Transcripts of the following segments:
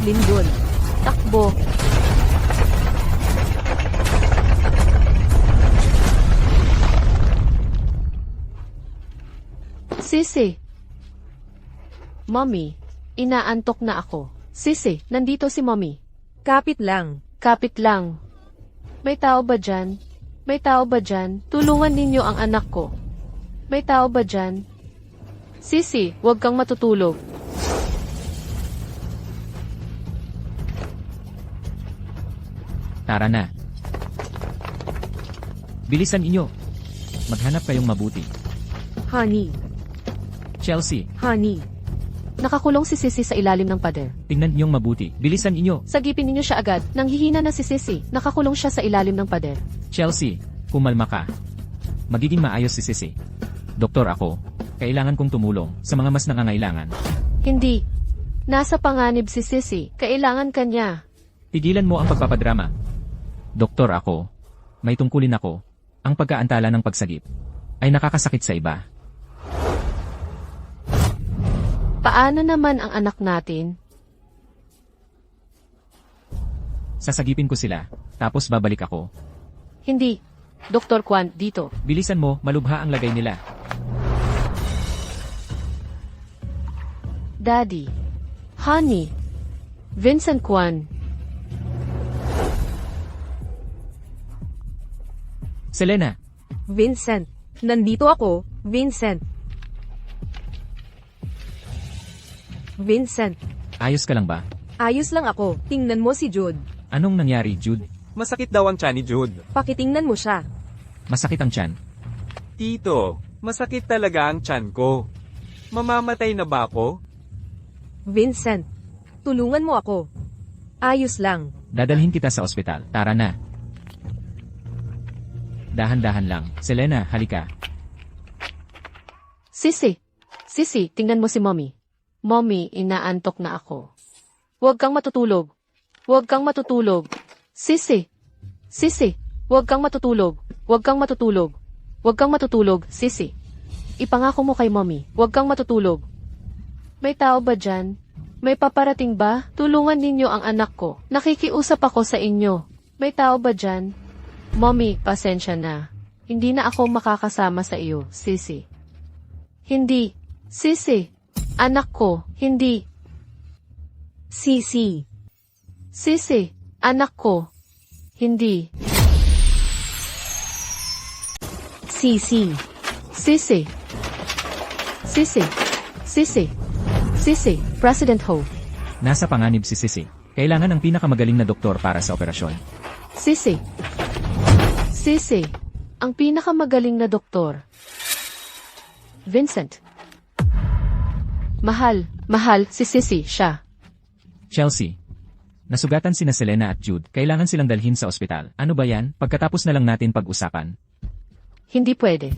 Lindol. Takbo. Sisi. Mommy, inaantok na ako. Sisi, nandito si Mommy. Kapit lang. Kapit lang. May tao ba dyan? May tao ba dyan? Tulungan ninyo ang anak ko. May tao ba dyan? Sisi, huwag kang matutulog. Tara na. Bilisan inyo. Maghanap kayong mabuti. Honey. Chelsea, Honey. Nakakulong si Sisi sa ilalim ng pader. tingnan ninyong mabuti. Bilisan inyo. Sagipin ninyo siya agad. Nanghihina na si Sisi. Nakakulong siya sa ilalim ng pader. Chelsea, kumalma ka. Magiging maayos si Sisi. Doktor ako. Kailangan kong tumulong sa mga mas nangangailangan. Hindi. Nasa panganib si Sisi. Kailangan kanya. Tigilan mo ang pagpapadrama. Doktor ako. May tungkulin ako. Ang pagkaantala ng pagsagip ay nakakasakit sa iba. Paano naman ang anak natin? Sasagipin ko sila, tapos babalik ako. Hindi. Dr. Kwan, dito. Bilisan mo, malubha ang lagay nila. Daddy. Honey. Vincent Kwan. Selena, Vincent. Nandito ako, Vincent. Vincent. ayos ka lang ba? Ayos lang ako. Tingnan mo si Jude. Anong nangyari, Jude? Masakit daw ang tiyan ni Jude. Pakitingnan mo siya. Masakit ang tiyan. Tito, masakit talaga ang tiyan ko. Mamamatay na ba ako? Vincent. Tulungan mo ako. Ayos lang. Dadalhin kita sa ospital. Tara na. Dahan-dahan lang. Selena, halika. Sisi. Sisi, tingnan mo si Mommy. Mommy, inaantok na ako. Huwag kang matutulog. Huwag kang matutulog. Sisi. Sisi, huwag kang matutulog. Huwag kang matutulog. Huwag kang matutulog, Sisi. Ipangako mo kay Mommy, huwag kang matutulog. May tao ba dyan? May paparating ba? Tulungan ninyo ang anak ko. Nakikiusap ako sa inyo. May tao ba dyan? Mommy, pasensya na. Hindi na ako makakasama sa iyo, Sisi. Hindi. Sisi. Anak ko, hindi. Sisi. Sisi. Anak ko. Hindi. Sisi. Sisi. Sisi. Sisi. Sisi. President Ho. Nasa panganib si Sisi. Kailangan ng pinakamagaling na doktor para sa operasyon. Sisi. Sisi. Ang pinakamagaling na doktor. Vincent. Mahal, si Sisi, siya. Chelsea. Nasugatan sina Selena at Jude. Kailangan silang dalhin sa ospital. Ano ba yan? Pagkatapos na lang natin pag-usapan. Hindi pwede.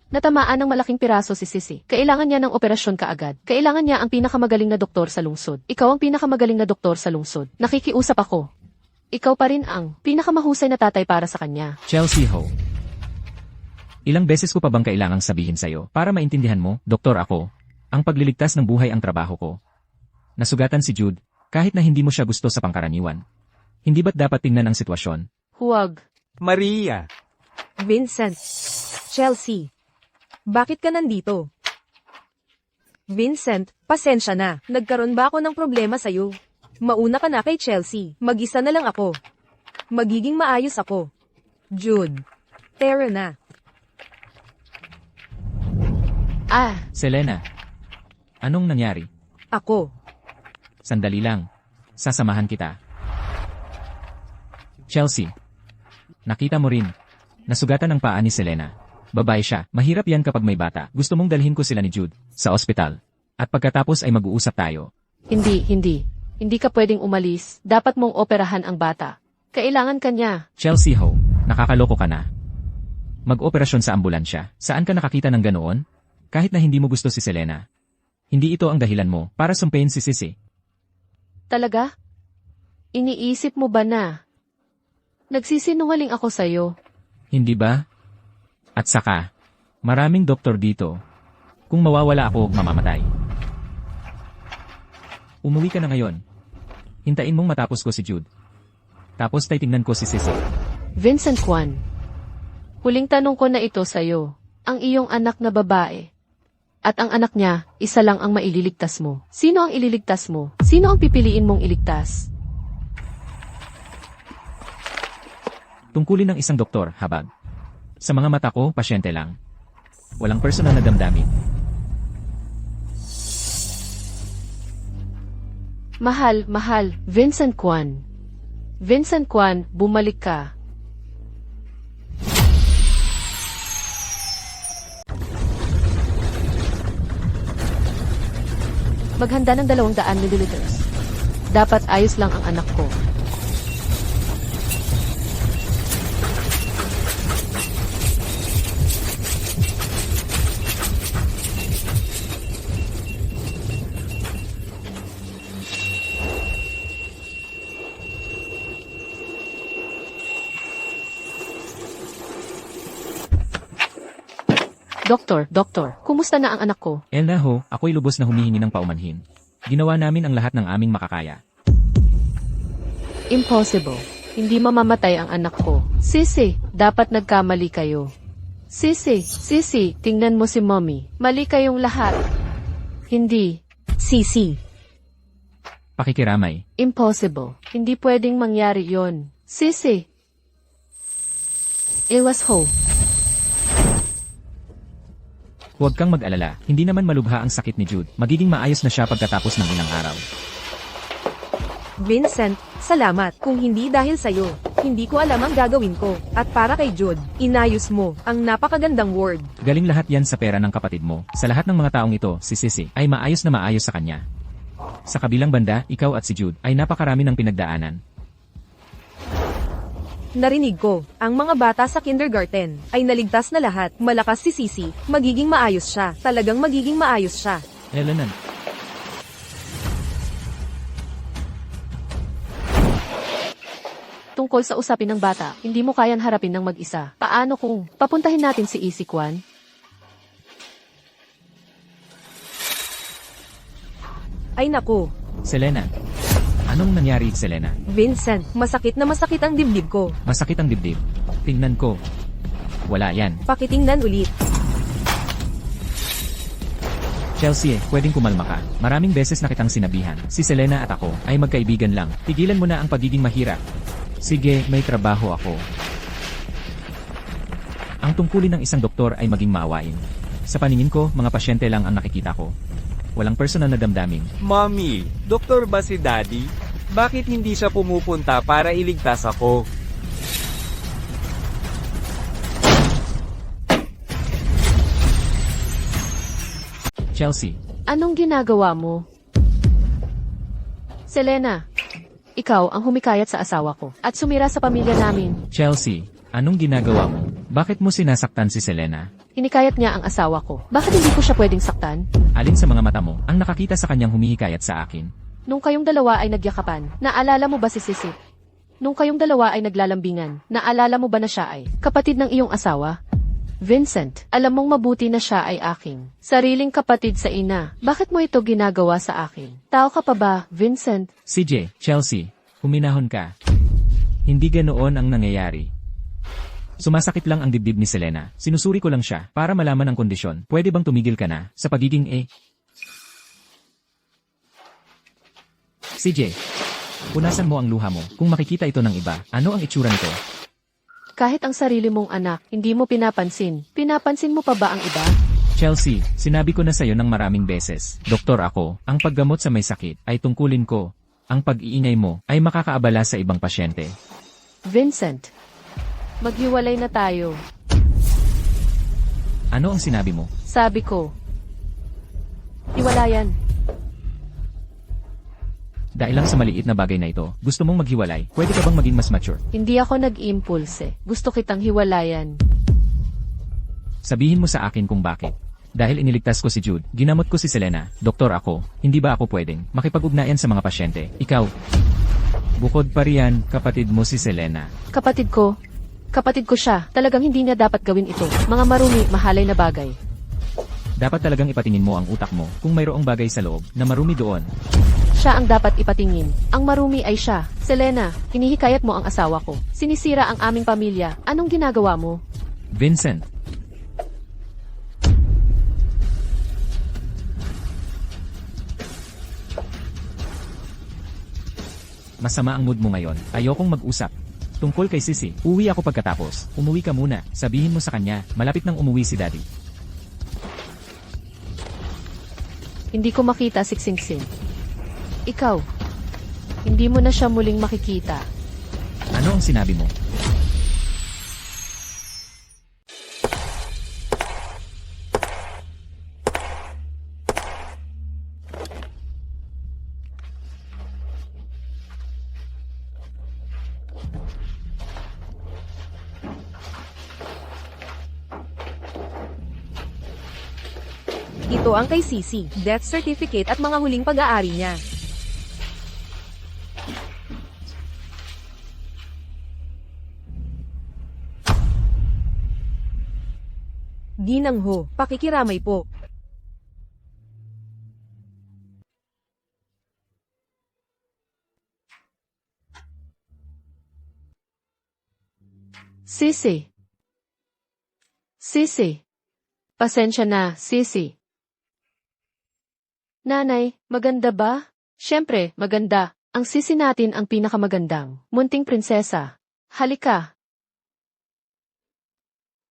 Natamaan ng malaking piraso si Sisi. Kailangan niya ng operasyon kaagad. Kailangan niya ang pinakamagaling na doktor sa lungsod. Ikaw ang pinakamagaling na doktor sa lungsod. Nakikiusap ako. Ikaw pa rin ang pinakamahusay na tatay para sa kanya. Chelsea Ho. Ilang beses ko pa bang kailangang sabihin sa'yo para maintindihan mo, doktor ako. Ang pagliligtas ng buhay ang trabaho ko. Nasugatan si Jude, kahit na hindi mo siya gusto sa pangkaraniwan. Hindi ba't dapat tingnan ang sitwasyon? Huwag. Maria, Vincent. Chelsea. Bakit ka nandito? Vincent, pasensya na. Nagkaroon ba ako ng problema sa'yo? Mauna ka na kay Chelsea. Mag-isa na lang ako. Magiging maayos ako. Jude. Tara na. Selena. Anong nangyari? Ako. Sandali lang. Sasamahan kita. Chelsea. Nakita mo rin. Nasugatan ang paa ni Selena. Babae siya. Mahirap yan kapag may bata. Gusto mong dalhin ko sila ni Jude sa ospital. At pagkatapos ay mag-uusap tayo. Hindi. Hindi ka pwedeng umalis. Dapat mong operahan ang bata. Kailangan kanya. Chelsea Ho, nakakaloko ka na. Mag-operasyon sa ambulansya. Saan ka nakakita ng ganoon? Kahit na hindi mo gusto si Selena. Hindi ito ang dahilan mo para sumpein si Sisi. Talaga? Iniisip mo ba na? Nagsisinungaling ako sa'yo. Hindi ba? At saka, maraming doktor dito. Kung mawawala ako, mamamatay. Umuwi ka na ngayon. Hintayin mong matapos ko si Jude. Tapos titingnan ko si Sissy. Vincent Kwan. Huling tanong ko na ito sa'yo. Ang iyong anak na babae. At ang anak niya, isa lang ang maililigtas mo. Sino ang ililigtas mo? Sino ang pipiliin mong iligtas? Tungkulin ng isang doktor, habag. Sa mga mata ko, pasyente lang. Walang personal na damdamin. Mahal, Vincent Kwan. Vincent Kwan, bumalik ka. Maghanda ng 200 ml. Dapat ayos lang ang anak ko. Doktor, kumusta na ang anak ko? Elna ho, ako'y lubos na humihingi ng paumanhin. Ginawa namin ang lahat ng aming makakaya. Impossible. Hindi mamamatay ang anak ko. Sissy, dapat nagkamali kayo. Sissy, tingnan mo si mommy. Mali kayong lahat. Hindi. Sissy. Pakikiramay. Impossible. Hindi pwedeng mangyari yon. Sissy. It was hope. Huwag kang mag-alala, hindi naman malubha ang sakit ni Jude. Magiging maayos na siya pagkatapos ng ilang araw. Vincent, salamat. Kung hindi dahil sa'yo, hindi ko alam ang gagawin ko. At para kay Jude, inayos mo ang napakagandang word. Galing lahat yan sa pera ng kapatid mo. Sa lahat ng mga taong ito, si Sissy ay maayos na maayos sa kanya. Sa kabilang banda, ikaw at si Jude ay napakarami ng pinagdaanan. Narinig ko, ang mga bata sa kindergarten ay naligtas na lahat. Malakas si Sissy, magiging maayos siya. Talagang magiging maayos siya. Elenan. Tungkol sa usapin ng bata, hindi mo kayang harapin ng mag-isa. Paano kung papuntahin natin si Easy Kwan? Ay naku, Selena. Anong nangyari, Selena? Vincent, masakit na masakit ang dibdib ko. Masakit ang dibdib. Tingnan ko. Wala yan. Pakitingnan ulit. Chelsea, pwedeng kumalma ka. Maraming beses na kitang sinabihan. Si Selena at ako ay magkaibigan lang. Tigilan mo na ang pagiging mahirap. Sige, may trabaho ako. Ang tungkulin ng isang doktor ay maging maawain. Sa paningin ko, mga pasyente lang ang nakikita ko. Walang personal na damdamin. Mommy, doktor ba si Daddy? Bakit hindi siya pumupunta para iligtas ako? Chelsea, Anong ginagawa mo? Selena, ikaw ang humikayat sa asawa ko at sumira sa pamilya namin. Chelsea, anong ginagawa mo? Bakit mo sinasaktan si Selena? Hinikayat niya ang asawa ko. Bakit hindi ko siya pwedeng saktan? Alin sa mga mata mo ang nakakita sa kanyang humihikayat sa akin? Nung kayong dalawa ay nagyakapan, naalala mo ba si Sissy? Nung kayong dalawa ay naglalambingan, naalala mo ba na siya ay kapatid ng iyong asawa? Vincent, alam mong mabuti na siya ay aking sariling kapatid sa ina. Bakit mo ito ginagawa sa akin? Tao ka pa ba, Vincent? CJ, Chelsea, huminahon ka. Hindi ganoon ang nangyayari. Sumasakit lang ang dibdib ni Selena. Sinusuri ko lang siya para malaman ang kondisyon. Pwede bang tumigil ka na sa pagiging CJ, punasan mo ang luha mo. Kung makikita ito ng iba, ano ang itsura nito? Kahit ang sarili mong anak, hindi mo pinapansin. Pinapansin mo pa ba ang iba? Chelsea, sinabi ko na sa'yo ng maraming beses. Doktor ako, ang paggamot sa may sakit ay tungkulin ko. Ang pag-iingay mo ay makakaabala sa ibang pasyente. Vincent, maghiwalay na tayo. Ano ang sinabi mo? Sabi ko. Hiwalayan. Dahil lang sa maliit na bagay na ito, gusto mong maghiwalay, pwede ka bang maging mas mature? Hindi ako nag-impulse. Gusto kitang hiwalayan. Sabihin mo sa akin kung bakit. Dahil iniligtas ko si Jude, ginamot ko si Selena, doktor ako, hindi ba ako pwedeng makipag-ugnayan sa mga pasyente? Ikaw, bukod pa riyan, kapatid mo si Selena. Kapatid ko siya. Talagang hindi niya dapat gawin ito. Mga marumi, mahalay na bagay. Dapat talagang ipatingin mo ang utak mo kung mayroong bagay sa loob na marumi doon. siya ang dapat ipatingin. Ang marumi ay siya. Selena, hinihikayat mo ang asawa ko. Sinisira ang aming pamilya. Anong ginagawa mo? Vincent, masama ang mood mo ngayon. Ayokong mag-usap. Tungkol kay Sissy, uwi ako pagkatapos. Umuwi ka muna. Sabihin mo sa kanya, malapit nang umuwi si Daddy. Hindi ko makita si Xingxing. Ikaw, hindi mo na siya muling makikita. Ano ang sinabi mo? Ito ang kay Sissy, death certificate at mga huling pag-aari niya. Ginang Ho, pakikiramay po. Sissy. Sissy. Pasensya na, Sissy. Nanay, maganda ba? Siyempre, maganda. Ang Sissy natin ang pinakamagandang. Munting prinsesa. Halika.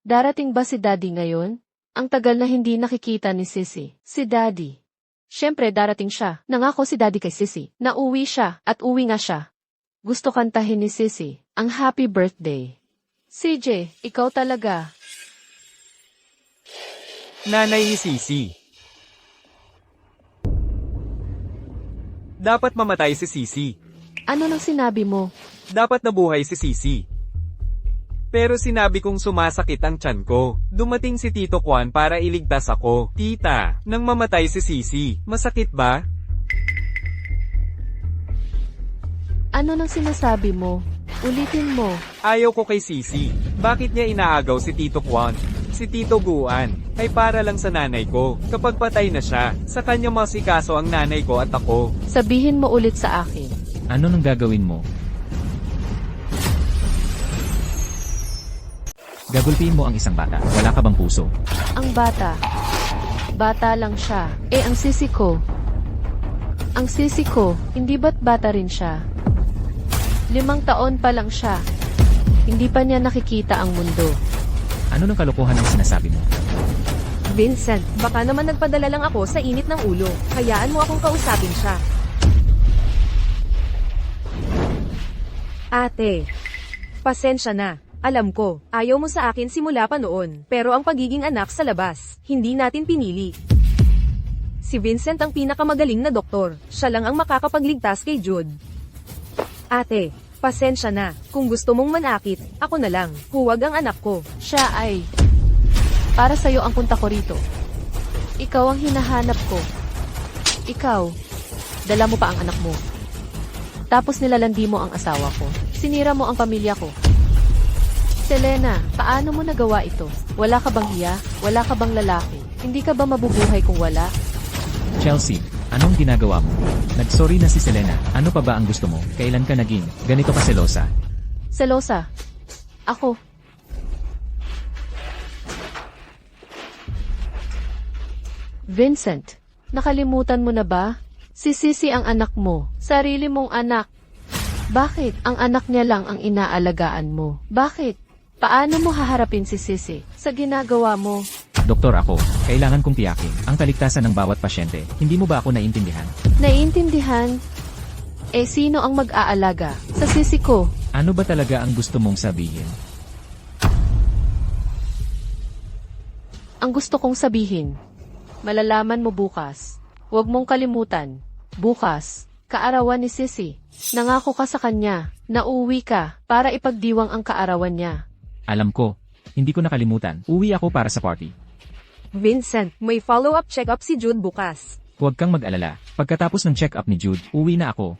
Darating ba si Daddy ngayon? Ang tagal na hindi nakikita ni Sissy. Si Daddy. Siyempre, darating siya. Nangako si Daddy kay Sissy. Nauwi siya at uwi nga siya. Gusto kantahin ni Sissy ang happy birthday. CJ, ikaw talaga. Nanay ni Sissy. Dapat mamatay si Sissy. Ano nang sinabi mo? Dapat nabuhay si Sissy. Pero sinabi kong sumasakit ang tiyan ko. Dumating si Tito Juan para iligtas ako. Tita, nang mamatay si Sissy, masakit ba? Ano nang sinasabi mo? Ulitin mo. Ayaw ko kay Sissy. Bakit niya inaagaw si Tito Juan? Si Tito Guan ay para lang sa nanay ko. Kapag patay na siya, sa kanya masikaso ang nanay ko at ako. Sabihin mo ulit sa akin. Ano nang gagawin mo? Gagulpiin mo ang isang bata. Wala ka bang puso? Ang bata. Bata lang siya. Eh ang Sissy ko. Ang Sissy ko, hindi ba't bata rin siya? 5 taon pa lang siya. Hindi pa niya nakikita ang mundo. Ano nang kalokohan ang sinasabi mo? Vincent, baka naman nagpadala lang ako sa init ng ulo. Hayaan mo akong kausapin siya. Ate, pasensya na. Alam ko, ayaw mo sa akin simula pa noon. Pero ang pagiging anak sa labas, hindi natin pinili. Si Vincent ang pinakamagaling na doktor. Siya lang ang makakapagligtas kay Jude. Ate, pasensya na. Kung gusto mong manakit, ako na lang. Huwag ang anak ko. Siya ay... Para sa'yo ang punta ko rito. Ikaw ang hinahanap ko. Ikaw. Dala mo pa ang anak mo. Tapos nilalandi mo ang asawa ko. Sinira mo ang pamilya ko. Selena, paano mo nagawa ito? Wala ka bang hiya? Wala ka bang lalaki? Hindi ka ba mabubuhay kung wala? Chelsea, anong ginagawa mo? Nagsorry na si Selena. Ano pa ba ang gusto mo? Kailan ka naging ganito ka selosa? Selosa. Ako. Vincent, nakalimutan mo na ba? Si Sissy ang anak mo. Sarili mong anak. Bakit? Ang anak niya lang ang inaalagaan mo. Bakit? Paano mo haharapin si Sissy sa ginagawa mo? Doktor ako, kailangan kong tiyakin ang kaligtasan ng bawat pasyente. Hindi mo ba ako naiintindihan? Naiintindihan? Eh sino ang mag-aalaga sa Sissy ko? Ano ba talaga ang gusto mong sabihin? Ang gusto kong sabihin, malalaman mo bukas. Huwag mong kalimutan. Bukas, kaarawan ni Sissy. Nangako ka sa kanya na uuwi ka para ipagdiwang ang kaarawan niya. Alam ko, hindi ko nakalimutan. Uwi ako para sa party. Vincent, may follow-up check-up si Jude bukas. Huwag kang mag-alala. Pagkatapos ng check-up ni Jude, uwi na ako.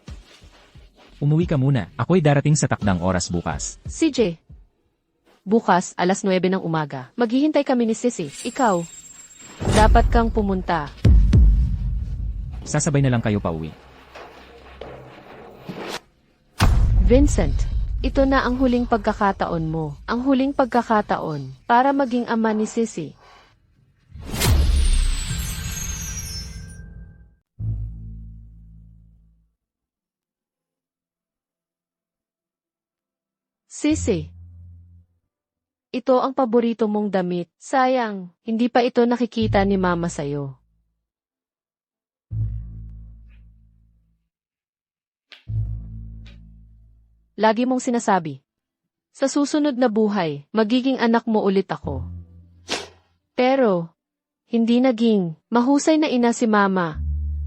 Umuwi ka muna. Ako'y darating sa takdang oras bukas. CJ, bukas alas 9 ng umaga. Maghihintay kami ni Sissy. Ikaw, dapat kang pumunta. Sasabay na lang kayo pauwi. Vincent, ito na ang huling pagkakataon mo. Ang huling pagkakataon para maging ama ni Sissy. Sissy, ito ang paborito mong damit. Sayang, hindi pa ito nakikita ni Mama sa'yo. Lagi mong sinasabi, sa susunod na buhay, magiging anak mo ulit ako. Pero, hindi naging mahusay na ina si Mama.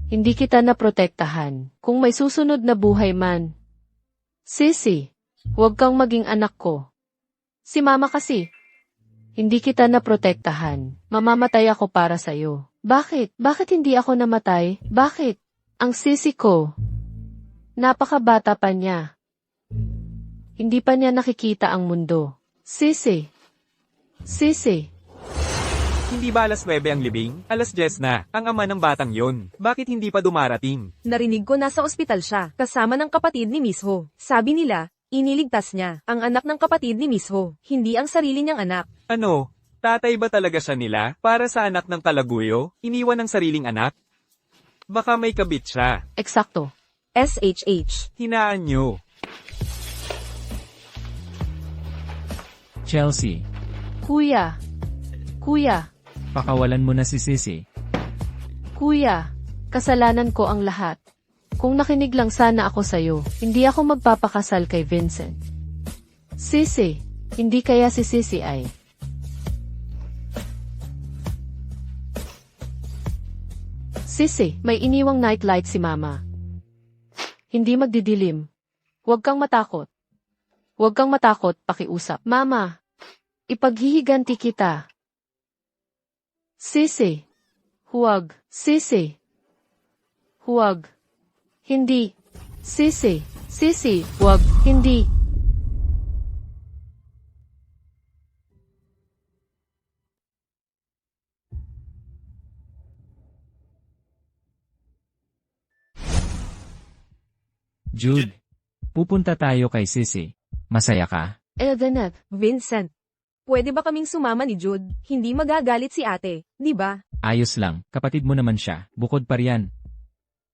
Hindi kita naprotektahan. Kung may susunod na buhay man. Sissy, huwag kang maging anak ko. Si Mama kasi, hindi kita naprotektahan. Mamamatay ako para sa'yo. Bakit? Bakit hindi ako namatay? Bakit? Ang Sissy ko, napakabata pa niya. Hindi pa niya nakikita ang mundo. Sissy. Sissy. Hindi ba alas 9 ang libing? Alas 10 na. Ang ama ng batang yon. Bakit hindi pa dumarating? Narinig ko nasa ospital siya, kasama ng kapatid ni Miss Ho. Sabi nila, iniligtas niya ang anak ng kapatid ni Miss Ho, hindi ang sarili niyang anak. Ano? Tatay ba talaga siya nila? Para sa anak ng Kalaguyo? Iniwan ng sariling anak? Baka may kabit siya. Eksakto. SHH. Hinaan nyo. Chelsea, Kuya. Kuya. pakawalan mo na si Sissy. Kuya. Kasalanan ko ang lahat. Kung nakinig lang sana ako sa'yo, hindi ako magpapakasal kay Vincent. Sissy. Hindi kaya si Sissy ay. Sissy, may iniwang nightlight si Mama. Hindi magdidilim. Huwag kang matakot. Huwag kang matakot, pakiusap. Mama, ipaghihiganti kita. Sissy. Huwag. Sissy. Huwag. Hindi. Sissy. Sissy, huwag. Hindi. Jude, pupunta tayo kay Sissy. Masaya ka? Eldenet. Vincent. Pwede ba kaming sumama ni Jude? Hindi magagalit si ate, di ba? Ayos lang, kapatid mo naman siya, bukod pa riyan.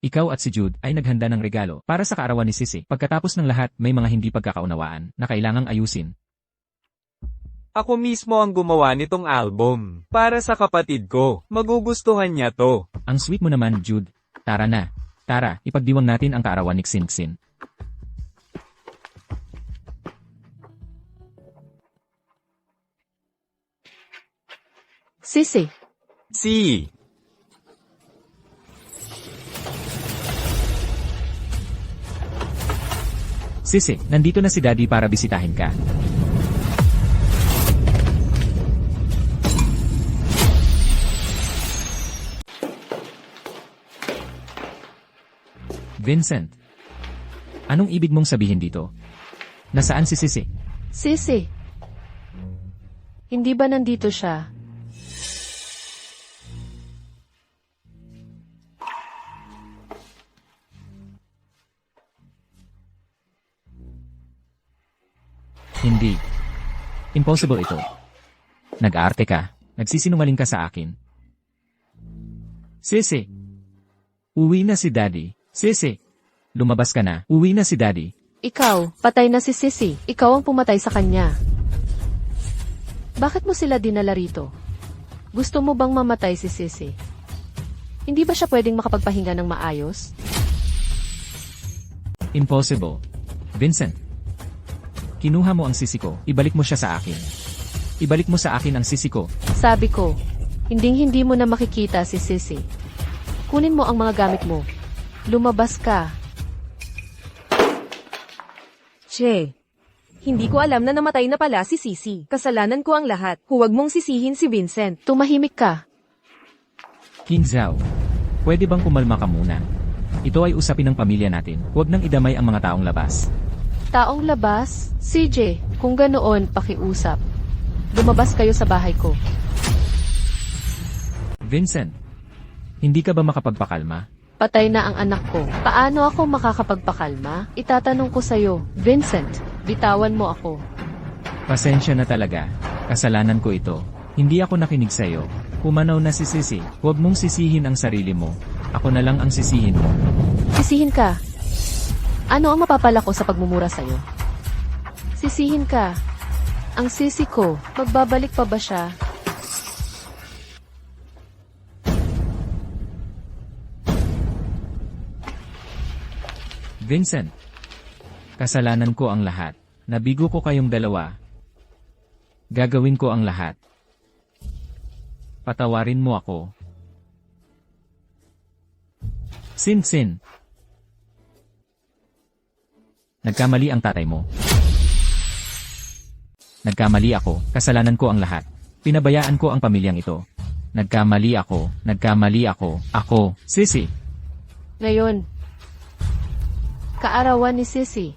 Ikaw at si Jude ay naghanda ng regalo para sa kaarawan ni Sissy. Pagkatapos ng lahat, may mga hindi pagkakaunawaan na kailangang ayusin. Ako mismo ang gumawa nitong album. Para sa kapatid ko. Magugustuhan niya to. Ang sweet mo naman, Jude. Tara na. Tara, ipagdiwang natin ang kaarawan ni Xin-Xin. Sissy. Si. Sissy, nandito na si Daddy para bisitahin ka. Vincent, anong ibig mong sabihin dito? Nasaan si Sissy? Sissy. Hindi ba nandito siya? Hindi. Impossible ito. Nag-aarte ka. Nagsisinungaling ka sa akin. Sissy. Uwi na si Daddy. Sissy. Lumabas ka na. Uwi na si Daddy. Ikaw, patay na si Sissy. Ikaw ang pumatay sa kanya. Bakit mo sila dinala rito? Gusto mo bang mamatay si Sissy? Hindi ba siya pwedeng makapagpahinga ng maayos? Impossible. Vincent. Kinuha mo ang sisi ko. Ibalik mo siya sa akin. Ibalik mo sa akin ang sisi ko. Sabi ko, hindi mo na makikita si Sissy. Kunin mo ang mga gamit mo. Lumabas ka. Che. Hindi ko alam na namatay na pala si Sissy. Kasalanan ko ang lahat. Huwag mong sisihin si Vincent. Tumahimik ka. King Zhao. Pwede bang kumalma ka muna? Ito ay usapin ng pamilya natin. Huwag nang idamay ang mga taong labas. Taong labas? CJ, kung ganoon, pakiusap. Lumabas kayo sa bahay ko. Vincent. Hindi ka ba makapagpakalma? Patay na ang anak ko. Paano ako makakapagpakalma? Itatanong ko sa'yo, Vincent. Bitawan mo ako. Pasensya na talaga. Kasalanan ko ito. Hindi ako nakinig sa'yo. Pumanaw na si Sisi. Huwag mong sisihin ang sarili mo. Ako na lang ang sisihin mo. Sisihin ka. Ano ang mapapala ko sa pagmumura sa'yo? Sisihin ka. Ang sisi ko, magbabalik pa ba siya? Vincent. Kasalanan ko ang lahat. Nabigo ko kayong dalawa. Gagawin ko ang lahat. Patawarin mo ako. Sin. Nagkamali ang tatay mo. Nagkamali ako, kasalanan ko ang lahat. Pinabayaan ko ang pamilyang ito. Nagkamali ako. Ako, Sisi. Ngayon, kaarawan ni Sisi.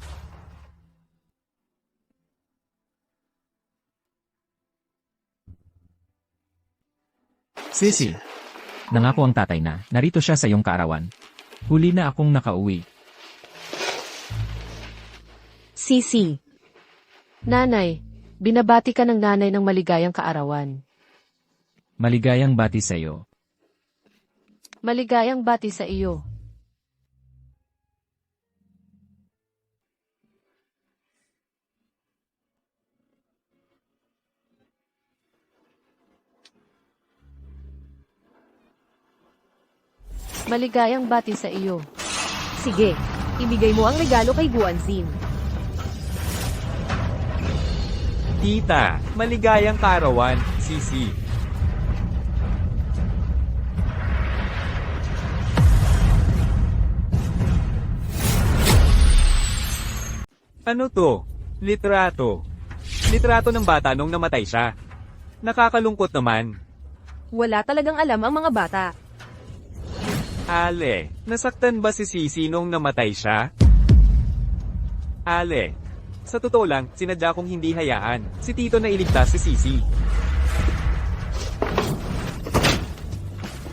Sisi. Nangako ang tatay na, narito siya sa iyong kaarawan. Huli na akong nakauwi. Sisi. Nanay, binabati ka ng nanay ng maligayang kaarawan. Maligayang bati sa iyo. Maligayang bati sa iyo. Maligayang bati sa iyo. Sige, ibigay mo ang regalo kay Guanzin. Tita, maligayang kaarawan, Sisi. Ano to? Litrato. Litrato ng bata nung namatay siya. Nakakalungkot naman. Wala talagang alam ang mga bata. Ale, nasaktan ba si Sisi nung namatay siya? Ale, sa totoo lang, sinadya kong hindi hayaan si Tito na iligtas si Sisi.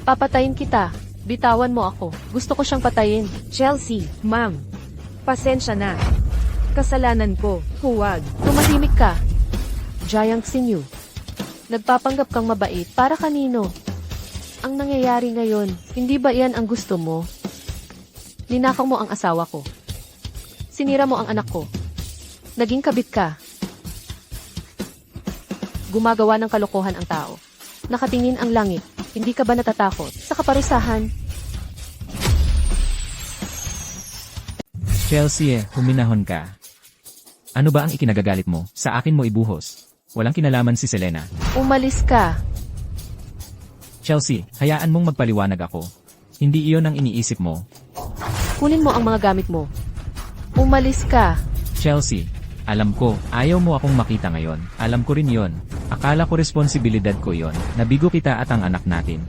Papatayin kita. Bitawan mo ako. Gusto ko siyang patayin. Chelsea, ma'am. Pasensya na. Kasalanan ko. Huwag. Tumahimik ka. Jiang Xinyu. Nagpapanggap kang mabait para kanino? Ang nangyayari ngayon, hindi ba iyan ang gusto mo? Ninakaw mo ang asawa ko. Sinira mo ang anak ko. Naging kabit ka. Gumagawa ng kalokohan ang tao. Nakatingin ang langit. Hindi ka ba natatakot sa kaparusahan? Chelsea, huminahon ka. Ano ba ang ikinagagalit mo? Sa akin mo ibuhos. Walang kinalaman si Selena. Umalis ka. Chelsea, hayaan mong magpaliwanag ako. Hindi iyon ang iniisip mo. Kunin mo ang mga gamit mo. Umalis ka. Chelsea, alam ko, ayaw mo akong makita ngayon. Alam ko rin yon. Akala ko responsibilidad ko yon. Nabigo kita at ang anak natin.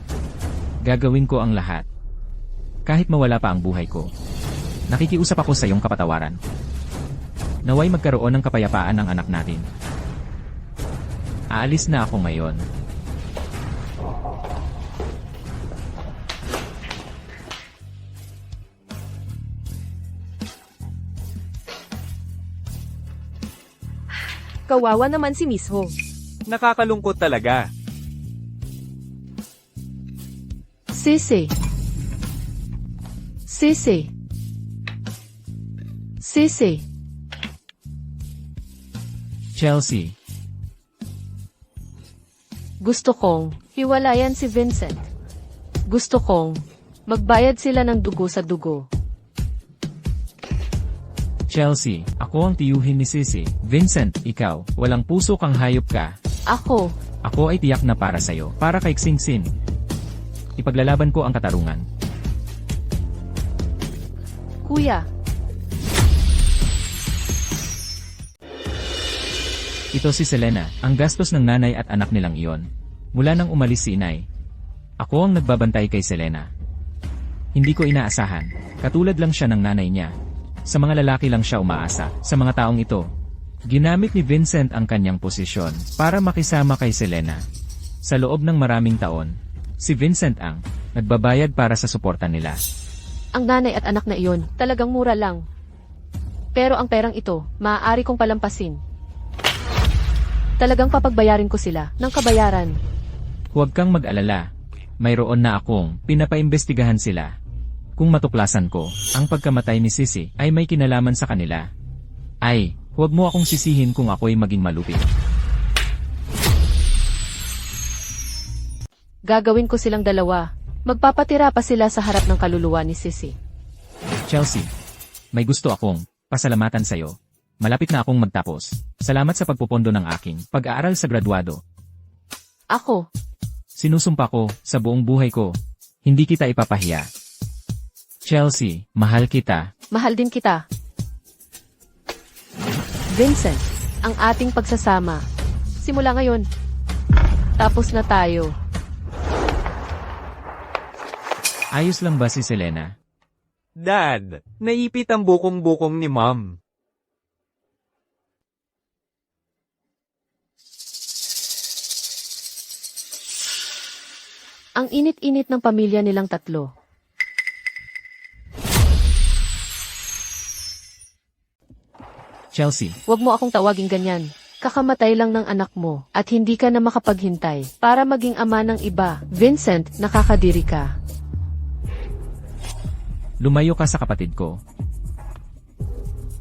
Gagawin ko ang lahat. Kahit mawala pa ang buhay ko. Nakikiusap ako sa iyong kapatawaran. Naway magkaroon ng kapayapaan ang anak natin. Aalis na ako ngayon. Kawawa naman si Miss Ho. Nakakalungkot talaga. Sisi. Sisi. Sisi. Chelsea, Gusto kong hiwalayan si Vincent. Gusto kong magbayad sila ng dugo sa dugo. Chelsea, ako ang tiyuhin ni Sisi. Vincent, ikaw, walang puso kang hayop ka. Ako, Ako ay tiyak na para sa'yo, para kay Xingxin. Ipaglalaban ko ang katarungan. kuya. Ito si Selena, ang gastos ng nanay at anak nilang iyon. Mula nang umalis si inay. Ako ang nagbabantay kay Selena. Hindi ko inaasahan, katulad lang siya ng nanay niya. Sa mga lalaki lang siya umaasa, sa mga taong ito. Ginamit ni Vincent ang kanyang posisyon para makisama kay Selena. Sa loob ng maraming taon, si Vincent ang nagbabayad para sa suporta nila. Ang nanay at anak na iyon, talagang mura lang. Pero ang perang ito, maaari kong palampasin. Talagang papagbayarin ko sila ng kabayaran. Huwag kang mag-alala. Mayroon na akong pinapaimbestigahan sila. Kung matuklasan ko, ang pagkamatay ni Sisi ay may kinalaman sa kanila. Ay, huwag mo akong sisihin kung ako'y maging malupit. Gagawin ko silang dalawa. Magpapatira pa sila sa harap ng kaluluwa ni Sisi. Chelsea, may gusto akong pasalamatan sa'yo. Malapit na akong magtapos. Salamat sa pagpupondo ng aking pag-aaral sa graduado. Ako, Sinusumpa ko, sa buong buhay ko, hindi kita ipapahiya. Chelsea, mahal kita. mahal din kita. Vincent, ang ating pagsasama. Simula ngayon. Tapos na tayo. Ayos lang ba si Selena? Dad, naipit ang bukong-bukong ni Mom. Ang init-init ng pamilya nilang tatlo. Chelsea, Huwag mo akong tawaging ganyan. Kakamatay lang ng anak mo at hindi ka na makapaghintay para maging ama ng iba. Vincent, nakakadiri ka. lumayo ka sa kapatid ko.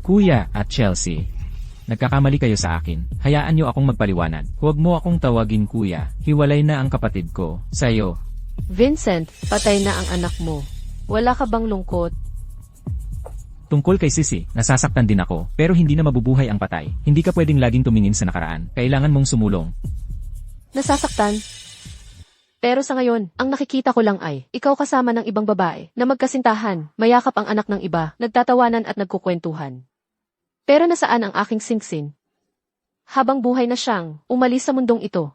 Kuya at Chelsea, nagkakamali kayo sa akin. Hayaan niyo akong magpaliwanag. Huwag mo akong tawagin kuya. Hiwalay na ang kapatid ko. Sa'yo. Vincent, patay na ang anak mo. Wala ka bang lungkot? Tungkol kay Sisi, nasasaktan din ako, pero hindi na mabubuhay ang patay. Hindi ka pwedeng laging tumingin sa nakaraan. Kailangan mong sumulong. Nasasaktan? Pero sa ngayon, ang nakikita ko lang ay, ikaw kasama ng ibang babae na magkasintahan, mayakap ang anak ng iba, nagtatawanan at nagkukwentuhan. Pero nasaan ang aking singsin? Habang buhay na siyang umalis sa mundong ito.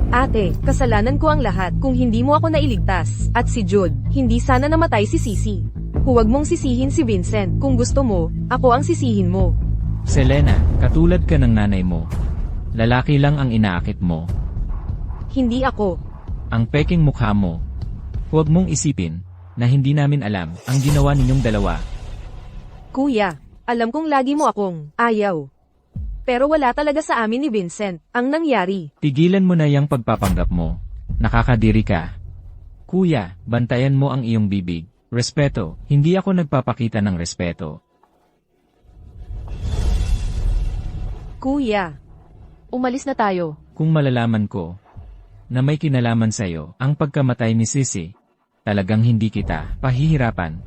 Ate, kasalanan ko ang lahat kung hindi mo ako nailigtas. At si Jude, hindi sana namatay si Sisi. Huwag mong sisihin si Vincent. Kung gusto mo, ako ang sisihin mo. Selena, katulad ka ng nanay mo. Lalaki lang ang inaakit mo. Hindi ako. Ang peking mukha mo. Huwag mong isipin na hindi namin alam ang ginawa ninyong dalawa. Kuya, alam kong lagi mo akong ayaw. Pero wala talaga sa amin ni Vincent ang nangyari. Tigilan mo na yung pagpapanggap mo. Nakakadiri ka. Kuya, bantayan mo ang iyong bibig. Respeto, hindi ako nagpapakita ng respeto. Kuya, Umalis na tayo. Kung malalaman ko na may kinalaman sa'yo ang pagkamatay ni Sisi, talagang hindi kita pahihirapan.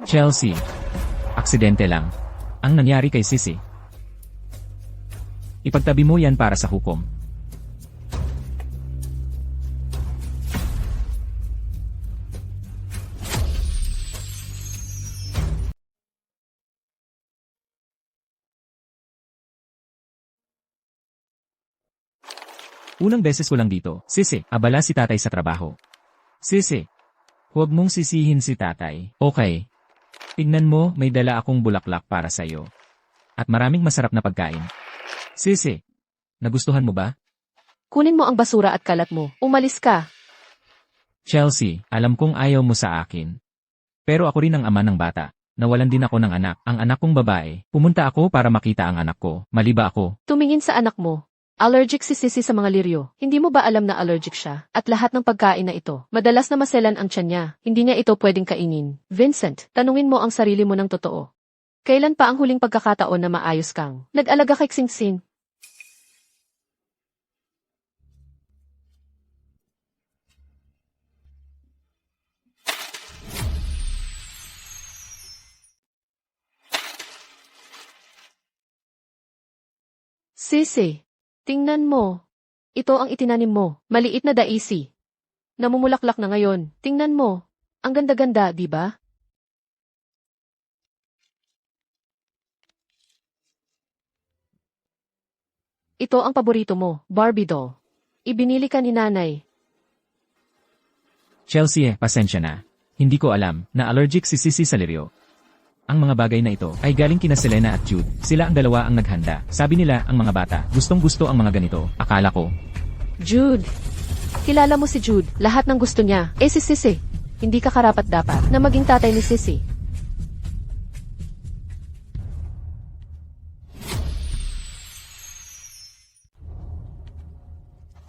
Chelsea, aksidente lang ang nangyari kay Sisi. Ipagtabi mo yan para sa hukom. Unang beses ko lang dito. Sisi, abala si tatay sa trabaho. Sisi, huwag mong sisihin si tatay. Okay. Tignan mo, may dala akong bulaklak para sa'yo. At maraming masarap na pagkain. Sisi, nagustuhan mo ba? Kunin mo ang basura at kalat mo. Umalis ka. Chelsea, alam kong ayaw mo sa akin. Pero ako rin ang ama ng bata. Nawalan din ako ng anak. Ang anak kong babae. Pumunta ako para makita ang anak ko. Mali ba ako? Tumingin sa anak mo. Allergic si Sisi sa mga liryo. Hindi mo ba alam na allergic siya? At lahat ng pagkain na ito, madalas na maselan ang tiyan niya. Hindi niya ito pwedeng kainin. Vincent, tanungin mo ang sarili mo ng totoo. Kailan pa ang huling pagkakataon na maayos kang nag-alaga kay Singsin? Sisi, tingnan mo. Ito ang itinanim mo, maliit na daisy. Namumulaklak na ngayon. Tingnan mo. Ang ganda-ganda, di ba? Ito ang paborito mo, Barbie doll. Ibinili ka ni nanay. Chelsea, pasensya na. Hindi ko alam na allergic si Sisi sa liryo. Ang mga bagay na ito ay galing kina Selena at Jude. Sila ang dalawa ang naghanda. Sabi nila ang mga bata, gustong-gusto ang mga ganito. Akala ko. Jude. Kilala mo si Jude. Lahat ng gusto niya. Si Sissy. Hindi ka karapat-dapat na maging tatay ni Sissy.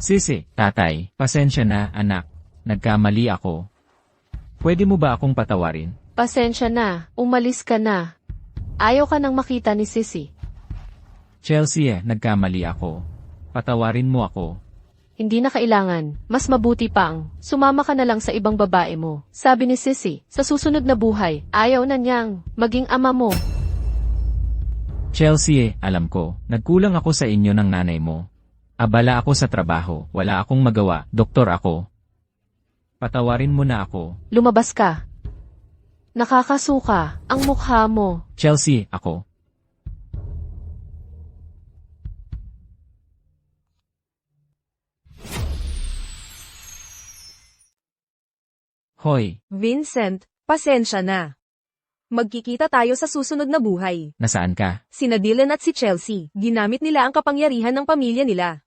Sissy, tatay, pasensya na anak. Nagkamali ako. Pwede mo ba akong patawarin? Pasensya na. Umalis ka na. Ayaw ka nang makita ni Sissy. Chelsea, nagkamali ako. Patawarin mo ako. Hindi na kailangan. Mas mabuti pang, sumama ka na lang sa ibang babae mo. Sabi ni Sissy, sa susunod na buhay, ayaw na niyang maging ama mo. Chelsea, alam ko, nagkulang ako sa inyo ng nanay mo. Abala ako sa trabaho, wala akong magawa, doktor ako. Patawarin mo na ako. Lumabas ka. Nakakasuka ang mukha mo. Chelsea, ako. Hoy, Vincent, pasensya na. Magkikita tayo sa susunod na buhay. nasaan ka? Sina Dylan at si Chelsea, ginamit nila ang kapangyarihan ng pamilya nila.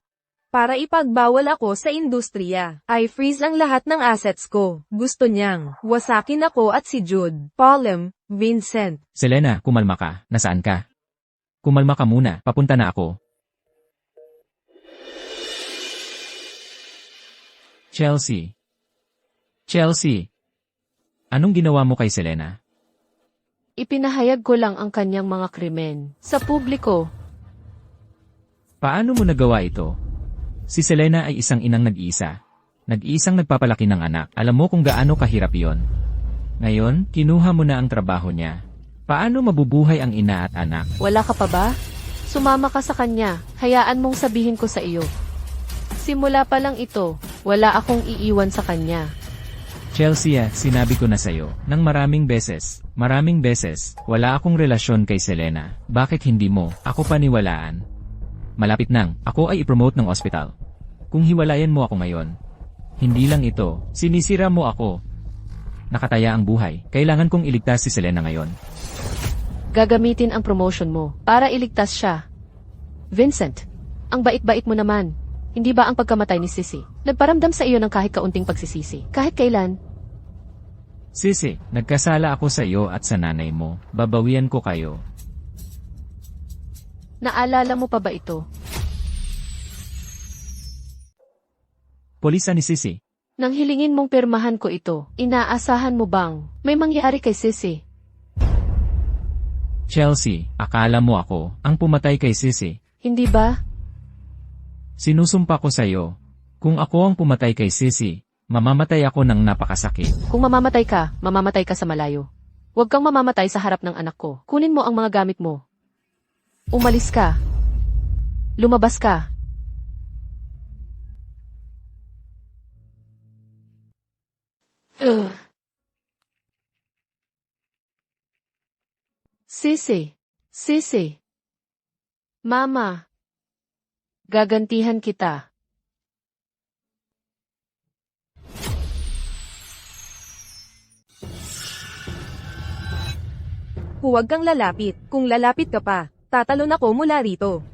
Para ipagbawal ako sa industriya, I freeze ang lahat ng assets ko. Gusto niyang wasakin ako at si Jude, Paulem, Vincent. Selena, kumalma ka. Nasaan ka? Kumalma ka muna, papunta na ako. Chelsea. Chelsea. Anong ginawa mo kay Selena? Ipinahayag ko lang ang kanyang mga krimen sa publiko. Paano mo nagawa ito? Si Selena ay isang inang nag-iisa. Nag-iisang nagpapalaki ng anak. Alam mo kung gaano kahirap yon. Ngayon, kinuha mo na ang trabaho niya. Paano mabubuhay ang ina at anak? Wala ka pa ba? Sumama ka sa kanya. Hayaan mong sabihin ko sa iyo. Simula pa lang ito, wala akong iiwan sa kanya. Chelsea, sinabi ko na sa'yo, ng maraming beses, wala akong relasyon kay Selena. Bakit hindi mo ako paniwalaan? Malapit nang, ako ay ipromote ng ospital. Kung hiwalayan mo ako ngayon, hindi lang ito, sinisira mo ako. Nakataya ang buhay, kailangan kong iligtas si Selena ngayon. Gagamitin ang promotion mo para iligtas siya. Vincent, ang bait-bait mo naman. Hindi ba ang pagkamatay ni Sissy nagparamdam sa iyo ng kahit kaunting pagsisisi? Kahit kailan? Sissy, nagkasala ako sa iyo at sa nanay mo. Babawian ko kayo. Naalala mo pa ba ito? Polisa ni Sissy. Nang hilingin mong pirmahan ko ito, inaasahan mo bang may mangyari kay Sissy? Chelsea, akala mo ako ang pumatay kay Sissy. Hindi ba? Sinusumpa ko sa iyo. Kung ako ang pumatay kay Sissy, mamamatay ako ng napakasakit. Kung mamamatay ka sa malayo. Huwag kang mamamatay sa harap ng anak ko. Kunin mo ang mga gamit mo. Umalis ka. Lumabas ka. Ugh. Sissy. Mama. Gagantihan kita. Huwag kang lalapit. Kung lalapit ka pa, tatalon ako mula rito.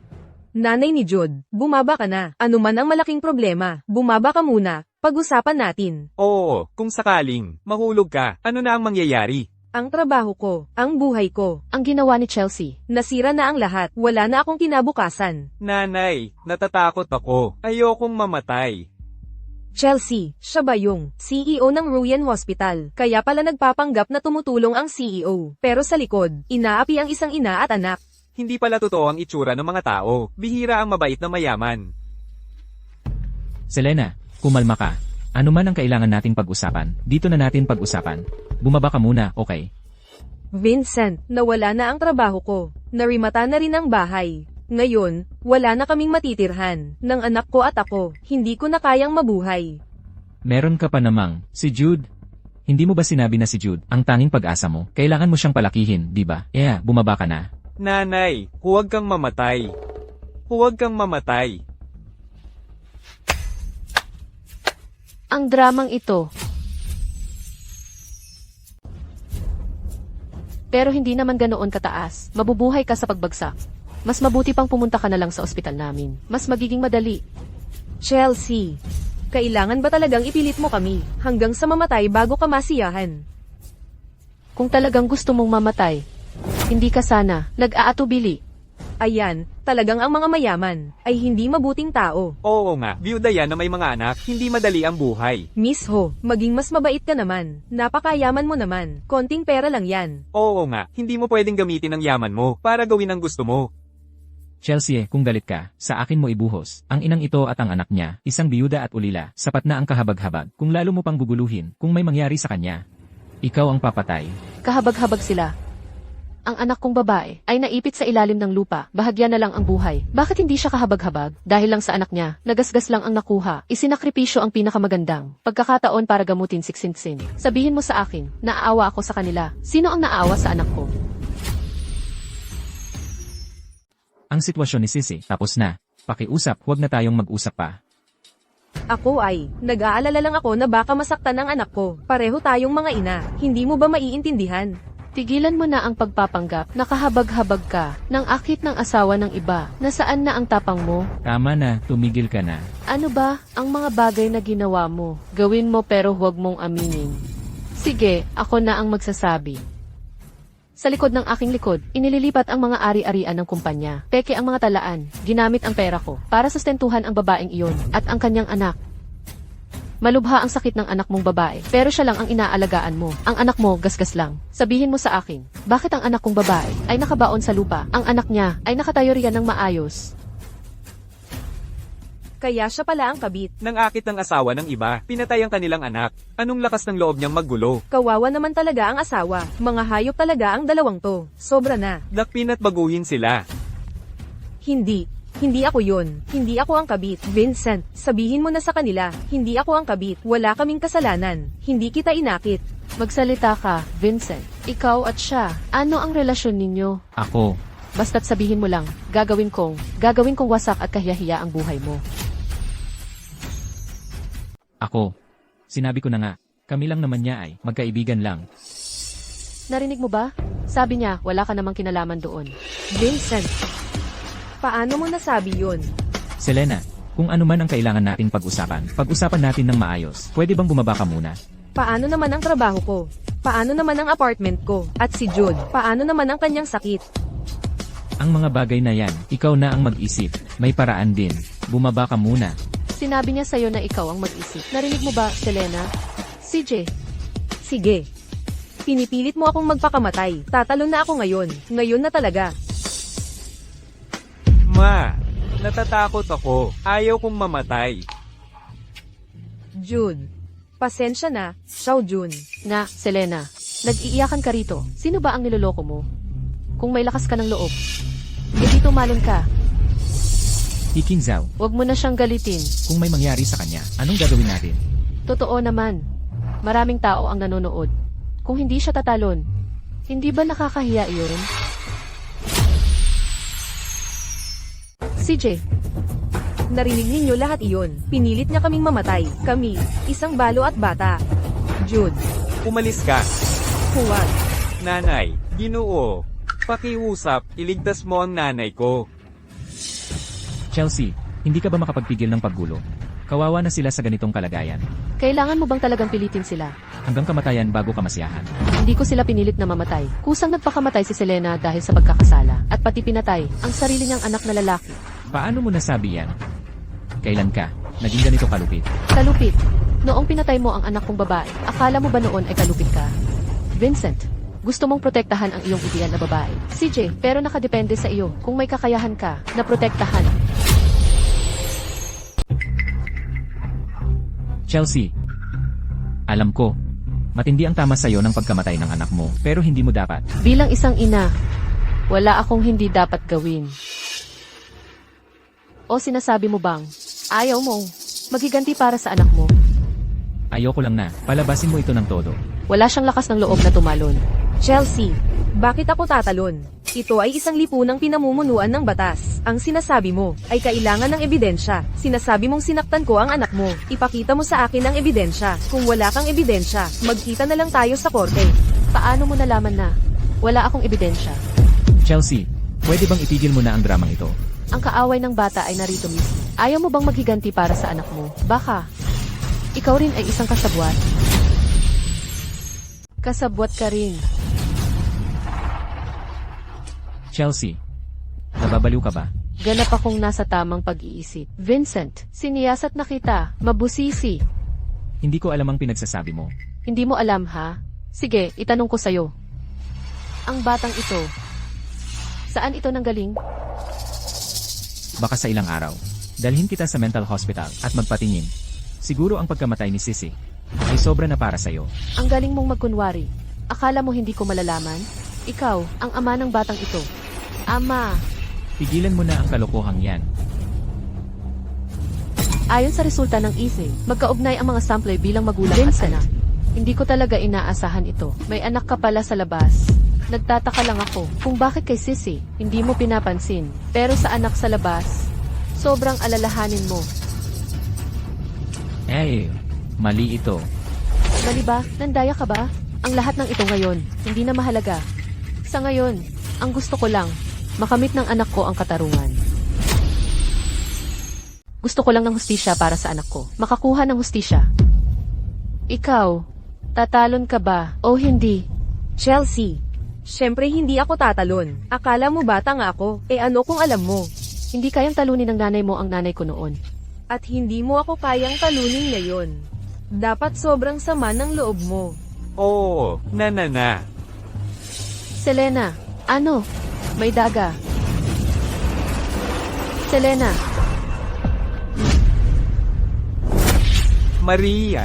Nanay ni Jude, bumaba ka na. Ano man ang malaking problema, bumaba ka muna. Pag-usapan natin. Oo, kung sakaling mahulog ka, ano na ang mangyayari? Ang trabaho ko, ang buhay ko, Ang ginawa ni Chelsea. nasira na ang lahat. Wala na akong kinabukasan. Nanay, natatakot ako. Ayokong mamatay. Chelsea, siya ba yung CEO ng Ruyan Hospital? Kaya pala nagpapanggap na tumutulong ang CEO. Pero sa likod, inaapi ang isang ina at anak. Hindi pala totoo ang itsura ng mga tao. Bihira ang mabait na mayaman. Selena, kumalma ka. Ano man ang kailangan nating pag-usapan, dito na natin pag-usapan. Bumaba ka muna, okay? Vincent, nawala na ang trabaho ko. Narimata na rin ang bahay. Ngayon, wala na kaming matitirhan. Ng anak ko at ako, hindi ko na kayang mabuhay. Meron ka pa namang, si Jude. Hindi mo ba sinabi na si Jude, ang tanging pag-asa mo? Kailangan mo siyang palakihin, di ba? Bumaba ka na. Nanay, huwag kang mamatay. Huwag kang mamatay. Ang dramang ito. Pero hindi naman ganoon kataas. Mabubuhay ka sa pagbagsak. Mas mabuti pang pumunta ka na lang sa ospital namin. Mas magiging madali. Chelsea, kailangan ba talagang ipilit mo kami hanggang sa mamatay bago ka masiyahan? Kung talagang gusto mong mamatay, hindi ka sana nag-aatubili. Ayan, talagang ang mga mayaman ay hindi mabuting tao. Oo nga, byuda yan na may mga anak, hindi madali ang buhay. Miss Ho, maging mas mabait ka naman. Napakayaman mo naman. Konting pera lang yan. Oo nga, hindi mo pwedeng gamitin ang yaman mo para gawin ang gusto mo. Chelsea, kung galit ka, sa akin mo ibuhos. Ang inang ito at ang anak niya, isang biyuda at ulila, sapat na ang kahabag-habag. Kung lalo mo pang guguluhin, kung may mangyari sa kanya, ikaw ang papatay. Kahabag-habag sila. Ang anak kong babae ay naipit sa ilalim ng lupa, bahagya na lang ang buhay. Bakit hindi siya kahabag-habag? Dahil lang sa anak niya, nagasgas lang ang nakuha. Isinakripisyo ang pinakamagandang pagkakataon para gamutin si Xinxin. Sabihin mo sa akin, naaawa ako sa kanila. Sino ang naawa sa anak ko? Ang sitwasyon ni Sisi, tapos na. Pakiusap, huwag na tayong mag-usap pa. Ako ay, nag-aalala lang ako na baka masaktan ang anak ko. Pareho tayong mga ina. Hindi mo ba maiintindihan? Tigilan mo na ang pagpapanggap, nakahabag-habag ka, ng akit ng asawa ng iba, nasaan na ang tapang mo? Tama na, tumigil ka na. Ano ba, ang mga bagay na ginawa mo? Gawin mo pero huwag mong aminin. Sige, ako na ang magsasabi. Sa likod ng aking likod, inililipat ang mga ari-arian ng kumpanya. Peke ang mga talaan, ginamit ang pera ko, para sustentuhan ang babaeng iyon, at ang kanyang anak. Malubha ang sakit ng anak mong babae, pero siya lang ang inaalagaan mo. Ang anak mo, gasgas lang. Sabihin mo sa akin, bakit ang anak kong babae ay nakabaon sa lupa? Ang anak niya ay nakatayo riyan ng maayos. Kaya siya pala ang kabit. Nang akit ng asawa ng iba, pinatay ang kanilang anak. Anong lakas ng loob niyang maggulo? Kawawa naman talaga ang asawa. Mga hayop talaga ang dalawang to. Sobra na. Dakpin at baguhin sila. Hindi. Hindi ako yun. Hindi ako ang kabit. Vincent, sabihin mo na sa kanila, hindi ako ang kabit. Wala kaming kasalanan. Hindi kita inakit. Magsalita ka, Vincent. Ikaw at siya, ano ang relasyon ninyo? Ako, Basta't sabihin mo lang, gagawin kong wasak at kahiyahiya ang buhay mo. ako. Sinabi ko na nga, kami lang naman niya ay magkaibigan lang. Narinig mo ba? Sabi niya, wala ka namang kinalaman doon. Vincent, paano mo nasabi yun? Selena, kung ano man ang kailangan nating pag-usapan natin ng maayos. Pwede bang bumaba ka muna? Paano naman ang trabaho ko? Paano naman ang apartment ko? At si Jude, paano naman ang kanyang sakit? Ang mga bagay na yan, ikaw na ang mag-isip. May paraan din. Bumaba ka muna. Sinabi niya sa'yo na ikaw ang mag-isip. Narinig mo ba, Selena? CJ, Sige. Pinipilit mo akong magpakamatay. Tatalon na ako ngayon. Ngayon na talaga. Ma, natatakot ako. Ayaw kong mamatay. June. Pasensya na. Ciao, June. na, Selena, nag-iiyakan ka rito. Sino ba ang niloloko mo? Kung may lakas ka ng loob, edi tumalon ka. Hiking Zhao, Huwag mo na siyang galitin. kung may mangyari sa kanya, anong gagawin natin? Totoo naman. Maraming tao ang nanonood. Kung hindi siya tatalon, hindi ba nakakahiya iyon? CJ, Narinig ninyo lahat iyon. Pinilit niya kaming mamatay. Kami, isang balo at bata. Jude. Umalis ka. Huwag. Nanay, Ginoo. Pakiusap, iligtas mo ang nanay ko. Chelsea, hindi ka ba makapagpigil ng paggulo? Kawawa na sila sa ganitong kalagayan. kailangan mo bang talagang pilitin sila? Hanggang kamatayan bago ka masiyahan. Hindi ko sila pinilit na mamatay. Kusang nagpakamatay si Selena dahil sa pagkakasala, at pati pinatay ang sarili niyang anak na lalaki. Paano mo nasabi yan? Kailan ka? Naging ganito kalupit. Kalupit. Noong pinatay mo ang anak kong babae, akala mo ba noon ay kalupit ka? Vincent, gusto mong protektahan ang iyong ideal na babae. CJ, pero nakadepende sa iyo kung may kakayahan ka na protektahan. Chelsea, alam ko, matindi ang tama sa'yo ng pagkamatay ng anak mo, pero hindi mo dapat. Bilang isang ina, wala akong hindi dapat gawin. O sinasabi mo bang, ayaw mong maghiganti para sa anak mo? Ayoko lang na, palabasin mo ito ng todo. Wala siyang lakas ng loob na tumalon. Chelsea, bakit ako tatalon? Ito ay isang lipunang pinamumunuan ng batas. Ang sinasabi mo ay kailangan ng ebidensya. Sinasabi mong sinaktan ko ang anak mo. Ipakita mo sa akin ang ebidensya. Kung wala kang ebidensya, magkita na lang tayo sa korte. Paano mo nalaman na Wala akong ebidensya. Chelsea, pwede bang itigil mo na ang dramang ito? Ang kaaway ng bata ay narito mismo. Ayaw mo bang maghiganti para sa anak mo? Baka. Ikaw rin ay isang kasabwat. Kasabwat ka rin. Chelsea, nababaliw ka ba? Ganap akong nasa tamang pag-iisip. Vincent, siniyasat na kita. Mabusisi. Hindi ko alam ang pinagsasabi mo. Hindi mo alam ha? Sige, itanong ko sa'yo. Ang batang ito, saan ito nanggaling? Baka sa ilang araw. Dalhin kita sa mental hospital at magpatingin. Siguro ang pagkamatay ni Sissy ay sobra na para sa'yo. Ang galing mong magkunwari. Akala mo hindi ko malalaman? Ikaw, ang ama ng batang ito. Ama, Pigilan mo na ang kalokohang yan. ayon sa resulta ng EC, magkaugnay ang mga sample bilang magulang at anak. Hindi ko talaga inaasahan ito. May anak ka pala sa labas. Nagtataka lang ako kung bakit kay Sissy, hindi mo pinapansin. Pero sa anak sa labas, sobrang alalahanin mo. Mali ito. Mali ba? Nandaya ka ba? Ang lahat ng ito ngayon, hindi na mahalaga. Sa ngayon, ang gusto ko lang, makamit ng anak ko ang katarungan. Gusto ko lang ng hustisya para sa anak ko. Makakuha ng hustisya. Ikaw, tatalon ka ba o hindi? Chelsea, syempre hindi ako tatalon. Akala mo bata nga ako, ano kung alam mo? Hindi kayang talunin ng nanay mo ang nanay ko noon. At hindi mo ako kayang talunin ngayon. Dapat sobrang sama ng loob mo. Oo, na. Selena, ano? May daga. Selena, Maria,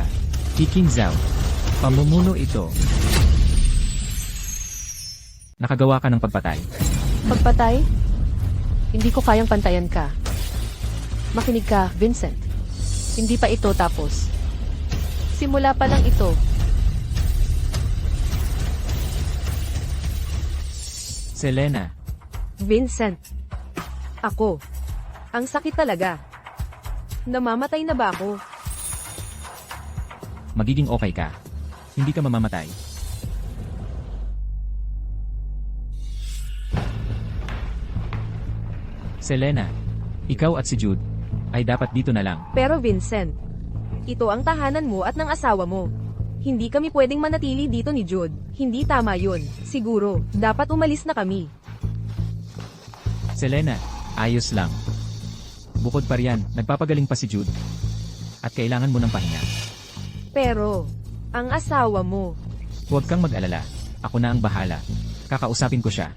Kiking Zhao. Pamumuno ito. Nakagawa ka ng pagpatay. pagpatay? Hindi ko kayang pantayan ka. Makinig ka, Vincent. Hindi pa ito tapos. Simula pa lang ito. Selena, Vincent. Ako. Ang sakit talaga. Namamatay na ba ako? magiging okay ka. Hindi ka mamamatay. Selena, ikaw at si Jude ay dapat dito na lang. Pero Vincent, ito ang tahanan mo at ng asawa mo. Hindi kami pwedeng manatili dito ni Jude. Hindi tama yun. Siguro, dapat umalis na kami. Selena, ayos lang. Bukod pa riyan, nagpapagaling pa si Jude. At kailangan mo ng pahinga. Pero, ang asawa mo, Huwag kang mag-alala. Ako na ang bahala. Kakausapin ko siya.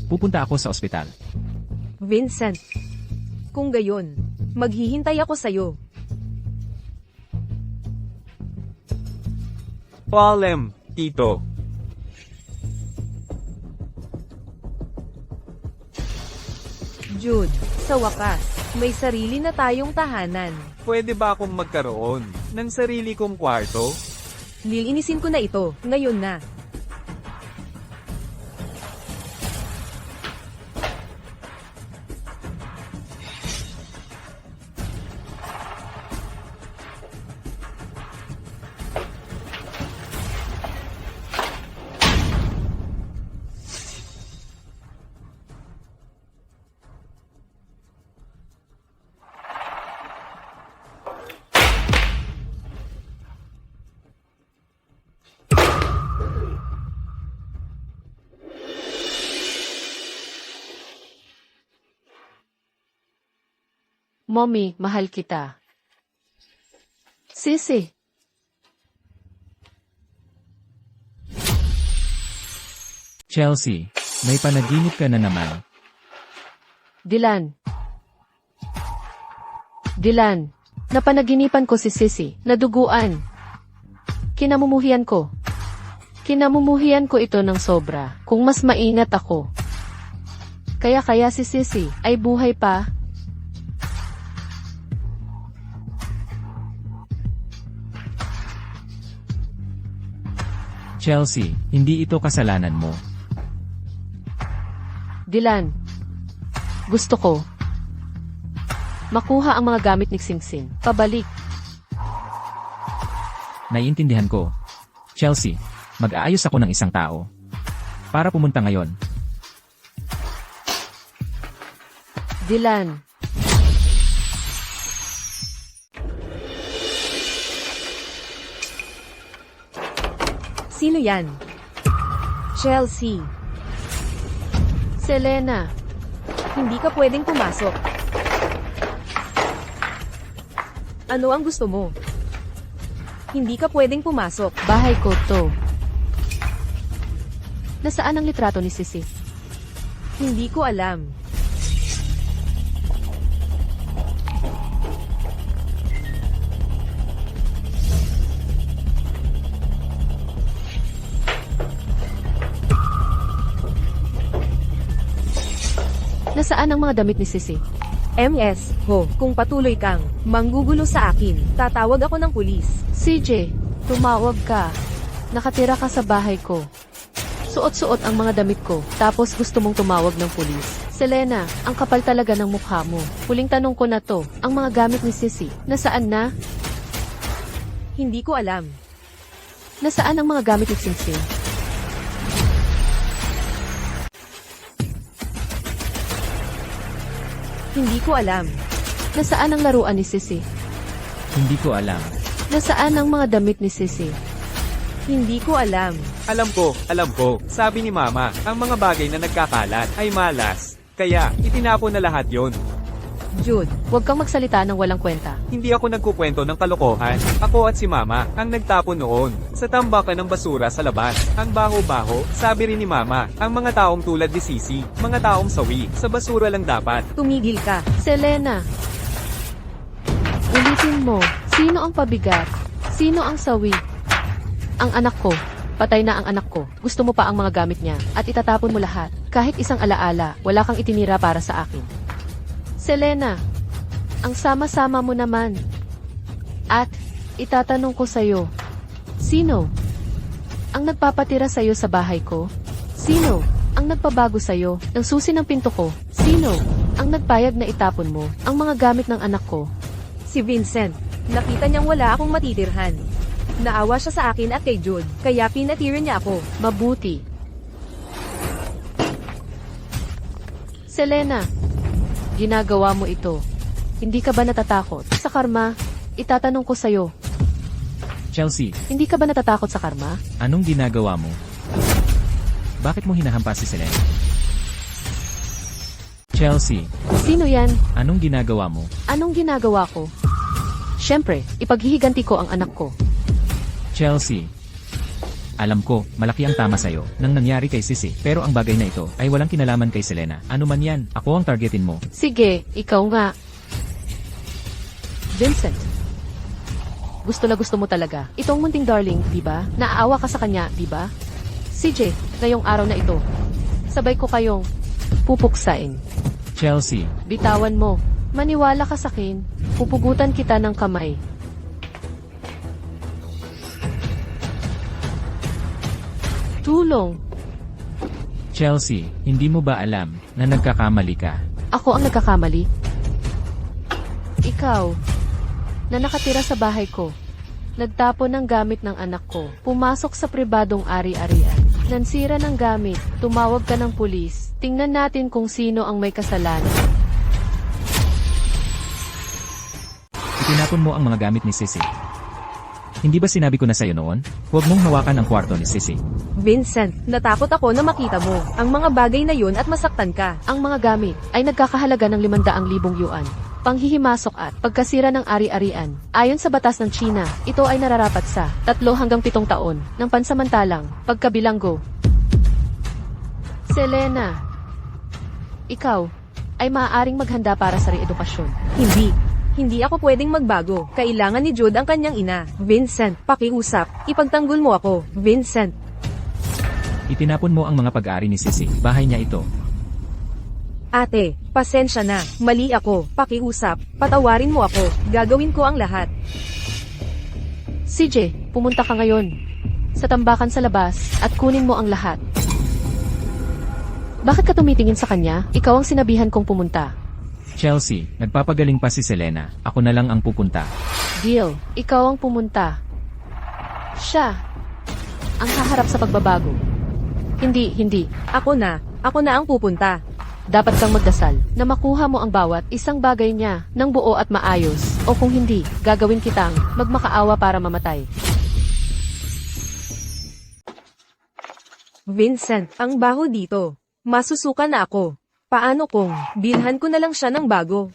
Pupunta ako sa ospital. Vincent. Kung gayon, maghihintay ako sa'yo. Palem, Tito. Jude, sa wakas, may sarili na tayong tahanan. Pwede ba akong magkaroon ng sarili kong kwarto? Lilinisin ko na ito, ngayon na. Mommy, mahal kita. Sissy. Chelsea, may panaginip ka na naman. Dylan. Dylan. Napanaginipan ko si Sissy. Naduguan. Kinamumuhian ko. Kinamumuhian ko ito ng sobra. Kung mas maingat ako. Kaya si Sissy ay buhay pa. Chelsea, hindi ito kasalanan mo. Dylan. Gusto ko. Makuha ang mga gamit ni Singsing. Pabalik. Naiintindihan ko. Chelsea, Mag-aayos ako ng isang tao. Para pumunta ngayon. Dylan. Sino yan? Chelsea. Selena. Hindi ka pwedeng pumasok. Ano ang gusto mo? Hindi ka pwedeng pumasok. Bahay ko to. Nasaan ang litrato ni Sissy? Hindi ko alam. Nasaan ang mga damit ni Sissy? MS, kung patuloy kang manggugulo sa akin, tatawag ako ng pulis. CJ, tumawag ka. Nakatira ka sa bahay ko. Suot-suot ang mga damit ko, tapos gusto mong tumawag ng pulis. Selena, ang kapal talaga ng mukha mo. Huling tanong ko na to, ang mga gamit ni Sissy, nasaan na? Hindi ko alam. Nasaan ang mga gamit ni Sissy? Hindi ko alam. Nasaan ang laruan ni Sissy? Hindi ko alam. Nasaan ang mga damit ni Sissy? Hindi ko alam. Alam ko. Sabi ni Mama, ang mga bagay na nagkakalat ay malas. Kaya, itinapon na lahat yon. Jude, Huwag kang magsalita ng walang kwenta. Hindi ako nagkukwento ng kalokohan. Ako at si Mama ang nagtapon noon sa tambakan ng basura sa labas. Ang baho-baho, sabi rin ni Mama, ang mga taong tulad ni Sissy, mga taong sawi, sa basura lang dapat. tumigil ka. Selena, ulitin mo, sino ang pabigat? Sino ang sawi? Ang anak ko. Patay na ang anak ko. Gusto mo pa ang mga gamit niya at itatapon mo lahat. Kahit isang alaala, wala kang itinira para sa akin. Selena, ang sama-sama mo naman. At, itatanong ko sa'yo, sino ang nagpapatira sa'yo sa bahay ko? Sino ang nagpabago sa'yo ng susi ng pinto ko? Sino ang nagpayag na itapon mo ang mga gamit ng anak ko? Si Vincent. Nakita niyang wala akong matitirhan. Naawa siya sa akin at kay Jude, kaya pinatira niya ako. Mabuti. Selena, ginagawa mo ito. Hindi ka ba natatakot sa karma? Itatanong ko sa'yo, Chelsea, hindi ka ba natatakot sa karma? anong ginagawa mo? Bakit mo hinahampas si Selena? Chelsea, Sino yan? anong ginagawa mo? Anong ginagawa ko? Siyempre, ipaghihiganti ko ang anak ko. Chelsea. Alam ko, malaki ang tama sa'yo nang nangyari kay Sissy, pero ang bagay na ito ay walang kinalaman kay Selena. Ano man yan, ako ang targetin mo. Sige, ikaw nga. Vincent. Gusto na gusto mo talaga. Itong munting darling, di ba? Naaawa ka sa kanya, di ba? CJ, ngayong araw na ito, sabay ko kayong pupuksain. Chelsea, Bitawan mo. Maniwala ka sa akin. Pupugutan kita ng kamay. Tulong. Chelsea, hindi mo ba alam na nagkakamali ka? Ako ang nagkakamali. Ikaw, na nakatira sa bahay ko, nagtapon ng gamit ng anak ko, pumasok sa pribadong ari-arian, nansira ng gamit, tumawag ka ng pulis, tingnan natin kung sino ang may kasalanan. Itinapon mo ang mga gamit ni Sissy. Hindi ba sinabi ko na sa'yo noon? Huwag mong hawakan ang kwarto ni Sissy. Vincent, natakot ako na makita mo ang mga bagay na yun at masaktan ka. Ang mga gamit ay nagkakahalaga ng 500,000 yuan. Panghihimasok at pagkasira ng ari-arian. Ayon sa batas ng China, ito ay nararapat sa 3 hanggang 7 taon ng pansamantalang pagkabilanggo. Selena, ikaw ay maaaring maghanda para sa reedukasyon. Hindi ako pwedeng magbago. Kailangan ni Jude ang kanyang ina. Vincent, pakiusap. Ipagtanggol mo ako. Vincent. Itinapon mo ang mga pag-aari ni Sissy. Bahay niya ito. Ate, pasensya na. Mali ako. Pakiusap. Patawarin mo ako. Gagawin ko ang lahat. CJ, pumunta ka ngayon sa tambakan sa labas at kunin mo ang lahat. Bakit ka tumitingin sa kanya? Ikaw ang sinabihan kong pumunta. Chelsea, nagpapagaling pa si Selena. Ako na lang ang pupunta. Deal, ikaw ang pumunta. Siya. ang haharap sa pagbabago. Hindi. Ako na ang pupunta. Dapat kang magdasal na makuha mo ang bawat isang bagay niya ng buo at maayos. O kung hindi, gagawin kitang magmakaawa para mamatay. Vincent, ang baho dito. Masusuka na ako. Paano kung bilhan ko na lang siya ng bago?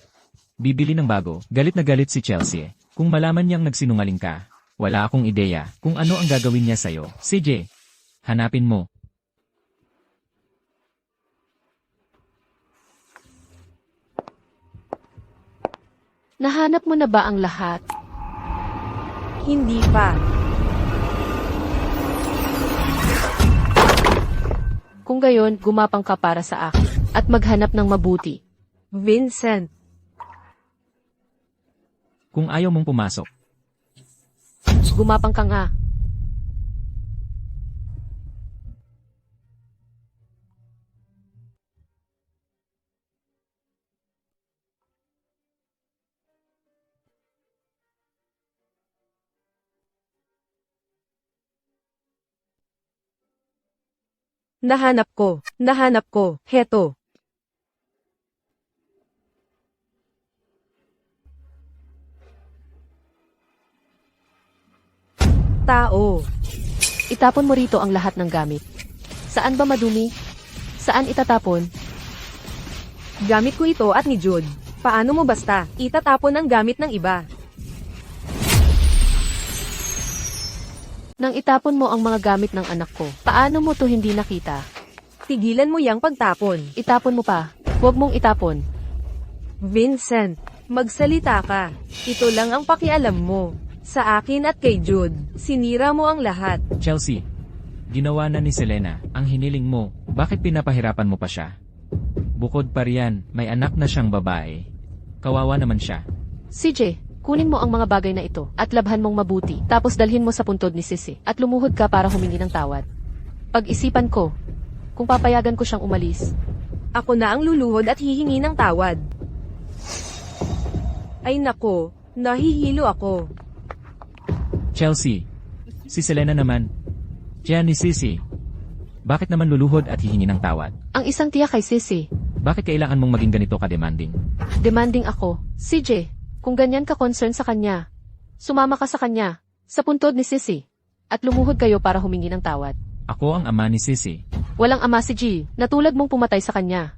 Bibili ng bago, galit na galit si Chelsea. Kung malaman niyang nagsinungaling ka, wala akong ideya kung ano ang gagawin niya sa'yo. CJ, hanapin mo. Nahanap mo na ba ang lahat? Hindi pa. Kung gayon, gumapang ka para sa akin at maghanap ng mabuti. Vincent, Kung ayaw mong pumasok, Gumapang ka nga. nahanap ko, heto. Tao. Itapon mo rito ang lahat ng gamit. Saan ba madumi? Saan itatapon? Gamit ko ito at ni Jude. Paano mo basta itatapon ang gamit ng iba? Nang itapon mo ang mga gamit ng anak ko, paano mo to hindi nakita? Tigilan mo yang pagtapon. Itapon mo pa. Huwag mong itapon. Vincent, magsalita ka. Ito lang ang pakialam mo. Sa akin at kay Jude, sinira mo ang lahat. Chelsea, ginawa na ni Selena ang hiniling mo, bakit pinapahirapan mo pa siya? Bukod pa riyan, may anak na siyang babae. Kawawa naman siya. CJ, kunin mo ang mga bagay na ito at labhan mong mabuti. Tapos dalhin mo sa puntod ni Sisi at lumuhod ka para humingi ng tawad. Pag-isipan ko, kung papayagan ko siyang umalis. Ako na ang luluhod at hihingi ng tawad. Ay nako, nahihilo ako. Chelsea, si Selena naman. Diyan ni Sisi. Bakit naman luluhod at hihingi ng tawad? Ang isang tiyak kay Sisi. Bakit kailangan mong maging ganito ka-demanding? Demanding ako. CJ, kung ganyan ka concern sa kanya, sumama ka sa kanya, sa puntod ni Sisi, at lumuhod kayo para humingi ng tawad. Ako ang ama ni Sisi. Walang ama si G, na tulad mong pumatay sa kanya.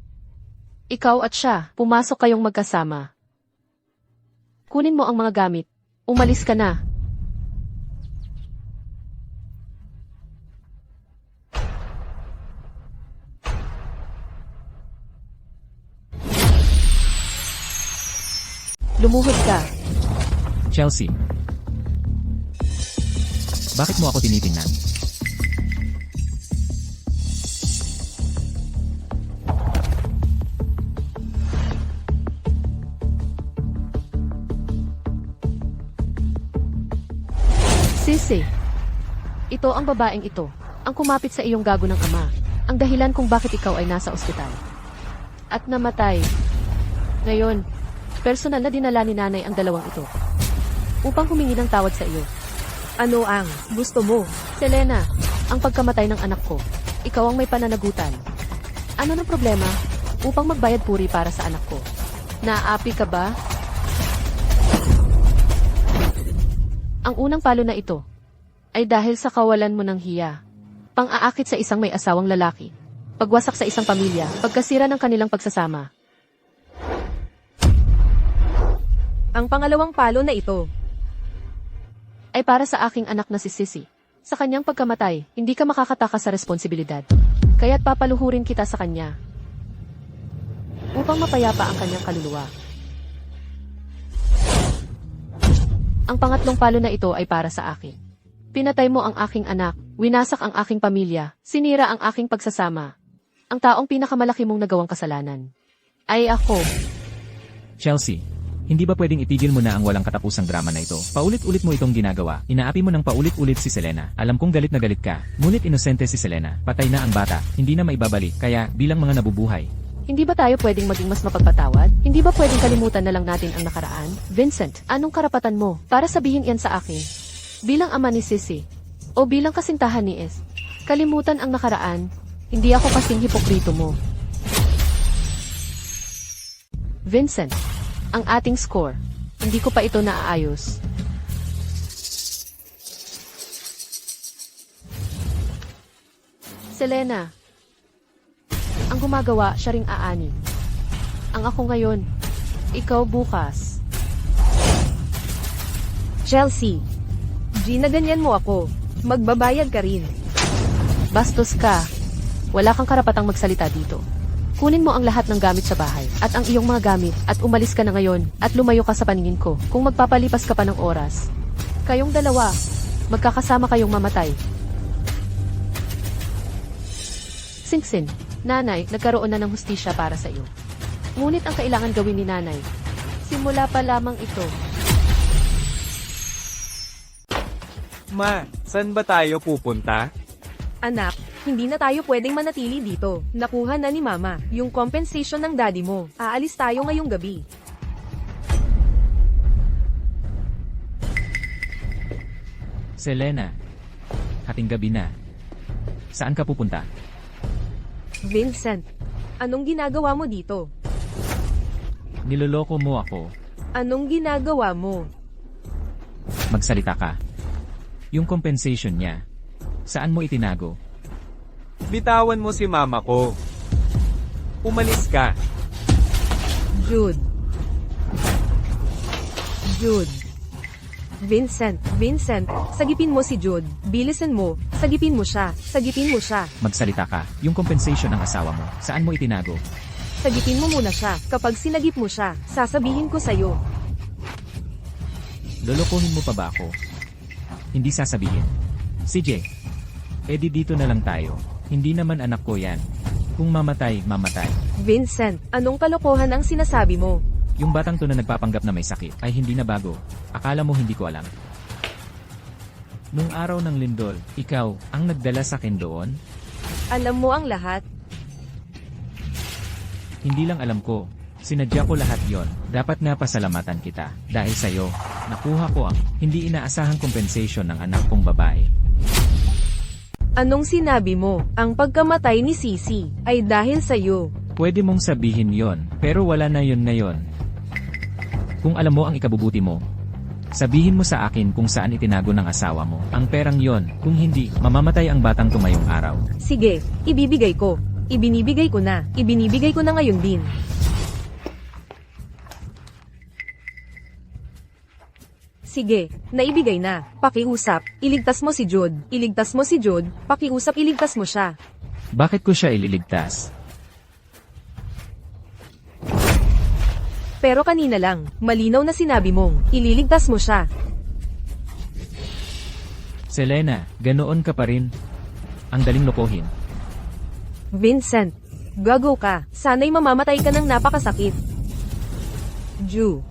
Ikaw at siya, pumasok kayong magkasama. Kunin mo ang mga gamit. Umalis ka na. Lumuhod ka. Chelsea. Bakit mo ako tinitingnan? Sisi. Ito ang babaeng ito, ang kumapit sa iyong gago ng ama, ang dahilan kung bakit ikaw ay nasa ospital. At namatay. Ngayon, personal na dinala ni nanay ang dalawang ito, upang humingi ng tawad sa iyo. Ano ang gusto mo? Selena, ang pagkamatay ng anak ko, ikaw ang may pananagutan. Ano ng problema? Upang magbayad puri para sa anak ko. Naaapi ka ba? Ang unang palo na ito ay dahil sa kawalan mo ng hiya. Pang-aakit sa isang may asawang lalaki. Pagwasak sa isang pamilya, pagkasira ng kanilang pagsasama. Ang pangalawang palo na ito. Ay para sa aking anak na si Sisi. Sa kanyang pagkamatay, hindi ka makakatakas sa responsibilidad. Kaya't papaluhurin kita sa kanya. Upang mapayapa ang kanyang kaluluwa. Ang pangatlong palo na ito ay para sa akin. Pinatay mo ang aking anak, winasak ang aking pamilya, sinira ang aking pagsasama. Ang taong pinakamalaki mong nagawang kasalanan ay ako. Chelsea, hindi ba pwedeng itigil mo na ang walang katapusang drama na ito? Paulit-ulit mo itong ginagawa. Inaapi mo ng paulit-ulit si Selena. Alam kong galit na galit ka. Ngunit inosente si Selena. Patay na ang bata. Hindi na maibabalik. Kaya, bilang mga nabubuhay, Hindi ba tayo pwedeng maging mas mapagpatawad? Hindi ba pwedeng kalimutan na lang natin ang nakaraan? Vincent, anong karapatan mo para sabihin yan sa akin? Bilang ama ni Sisi, O bilang kasintahan ni S. Kalimutan ang nakaraan, hindi ako kasing hipokrito mo. Vincent, ang ating score. Hindi ko pa ito naaayos. Selena, ang gumagawa siya ring aani. Ang ako ngayon, ikaw bukas. Chelsea. Gina, ganyan mo ako. Magbabayad ka rin. Bastos ka. Wala kang karapatang magsalita dito. Kunin mo ang lahat ng gamit sa bahay at ang iyong mga gamit at umalis ka na ngayon at lumayo ka sa paningin ko kung magpapalipas ka pa ng oras. Kayong dalawa, magkakasama kayong mamatay. Singsin, nanay, nagkaroon na ng hustisya para sa iyo. Ngunit ang kailangan gawin ni nanay, simula pa lamang ito. Ma, saan ba tayo pupunta? Anak, hindi na tayo pwedeng manatili dito. Nakuha na ni Mama yung compensation ng daddy mo. Aalis tayo ngayong gabi. Selena, hating gabi na. Saan ka pupunta? Vincent, anong ginagawa mo dito? Niloloko mo ako. Anong ginagawa mo? Magsalita ka. Yung compensation niya, saan mo itinago? Bitawan mo si mama ko. Umalis ka. Jude. Jude. Vincent, sagipin mo si Jude. Bilisan mo, sagipin mo siya, sagipin mo siya. Magsalita ka. Yung compensation ng asawa mo, saan mo itinago? Sagipin mo muna siya. Kapag sinagip mo siya, sasabihin ko sa'yo. Lolokohin mo pa ba ako? Hindi sasabihin. CJ, edi dito na lang tayo. Hindi naman anak ko yan. Kung mamatay, mamatay. Vincent, anong kalokohan ang sinasabi mo? Yung batang to na nagpapanggap na may sakit ay hindi na bago. Akala mo hindi ko alam. Nung araw ng lindol, ikaw ang nagdala sa akin doon? Alam mo ang lahat. Hindi lang alam ko. Sinadya ko lahat yon. Dapat nga pasalamatan kita. Dahil sa'yo, nakuha ko ang hindi inaasahang compensation ng anak kong babae. Anong sinabi mo? Ang pagkamatay ni Sisi ay dahil sa'yo. Pwede mong sabihin yon, pero wala na yon ngayon. Kung alam mo ang ikabubuti mo, sabihin mo sa akin kung saan itinago ng asawa mo ang perang yon. Kung hindi, mamamatay ang batang tumayong araw. Sige, ibibigay ko. Ibinibigay ko na. Ibinibigay ko na ngayon din. Sige, naibigay na. Pakiusap, iligtas mo si Jude. Iligtas mo si Jude, pakiusap iligtas mo siya. Bakit ko siya ililigtas? Pero kanina lang, malinaw na sinabi mong, ililigtas mo siya. Selena, ganoon ka pa rin. Ang daling lokohin. Vincent, gago ka. Sana'y mamamatay ka ng napakasakit. Ju.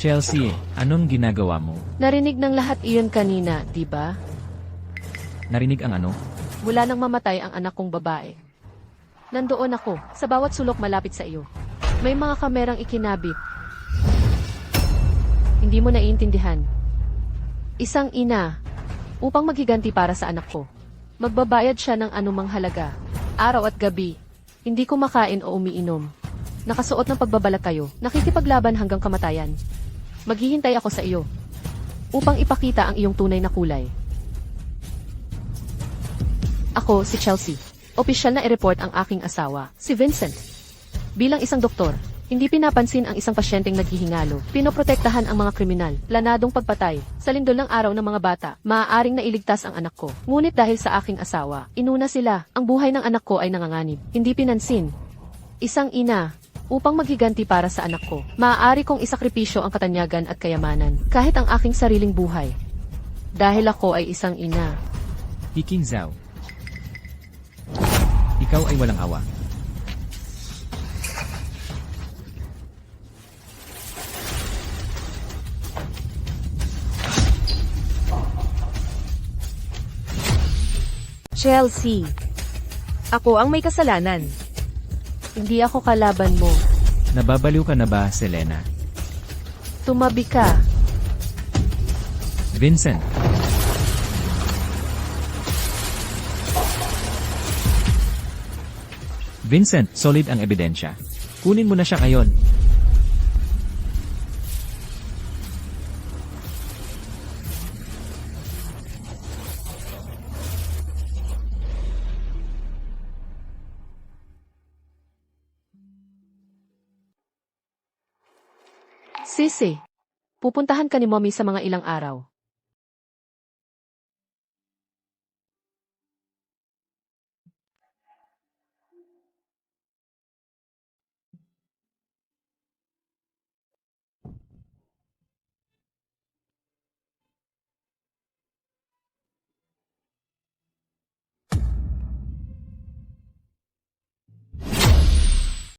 Chelsea, anong ginagawa mo? Narinig ng lahat iyon kanina, di ba? Narinig ang ano? Mula nang mamatay ang anak kong babae. Nandoon ako, sa bawat sulok malapit sa iyo. May mga kamerang ikinabit. Hindi mo naiintindihan. Isang ina, upang maghiganti para sa anak ko. Magbabayad siya ng anumang halaga. Araw at gabi. Hindi kumakain o umiinom. Nakasuot ng pagbabalat kayo, nakikipaglaban hanggang kamatayan. Maghihintay ako sa iyo upang ipakita ang iyong tunay na kulay. Ako si Chelsea. Opisyal na i-report ang aking asawa, si Vincent. Bilang isang doktor, hindi pinapansin ang isang pasyenteng naghihingalo. Pinoprotektahan ang mga kriminal, planadong pagpatay. Sa lindol ng araw ng mga bata, maaaring nailigtas ang anak ko. Ngunit dahil sa aking asawa, inuna sila. Ang buhay ng anak ko ay nanganganib. Hindi pinansin. Isang ina, upang maghiganti para sa anak ko. Maaari kong isakripisyo ang katanyagan at kayamanan, kahit ang aking sariling buhay. Dahil ako ay isang ina. Hiking Zhao. Ikaw ay walang awa. Chelsea. Ako ang may kasalanan. Hindi ako kalaban mo. Nababaliw ka na ba, Selena? Tumabi ka. Vincent. Vincent, solid ang ebidensya. Kunin mo na siya ngayon. Sisi, pupuntahan ka ni Mommy sa mga ilang araw.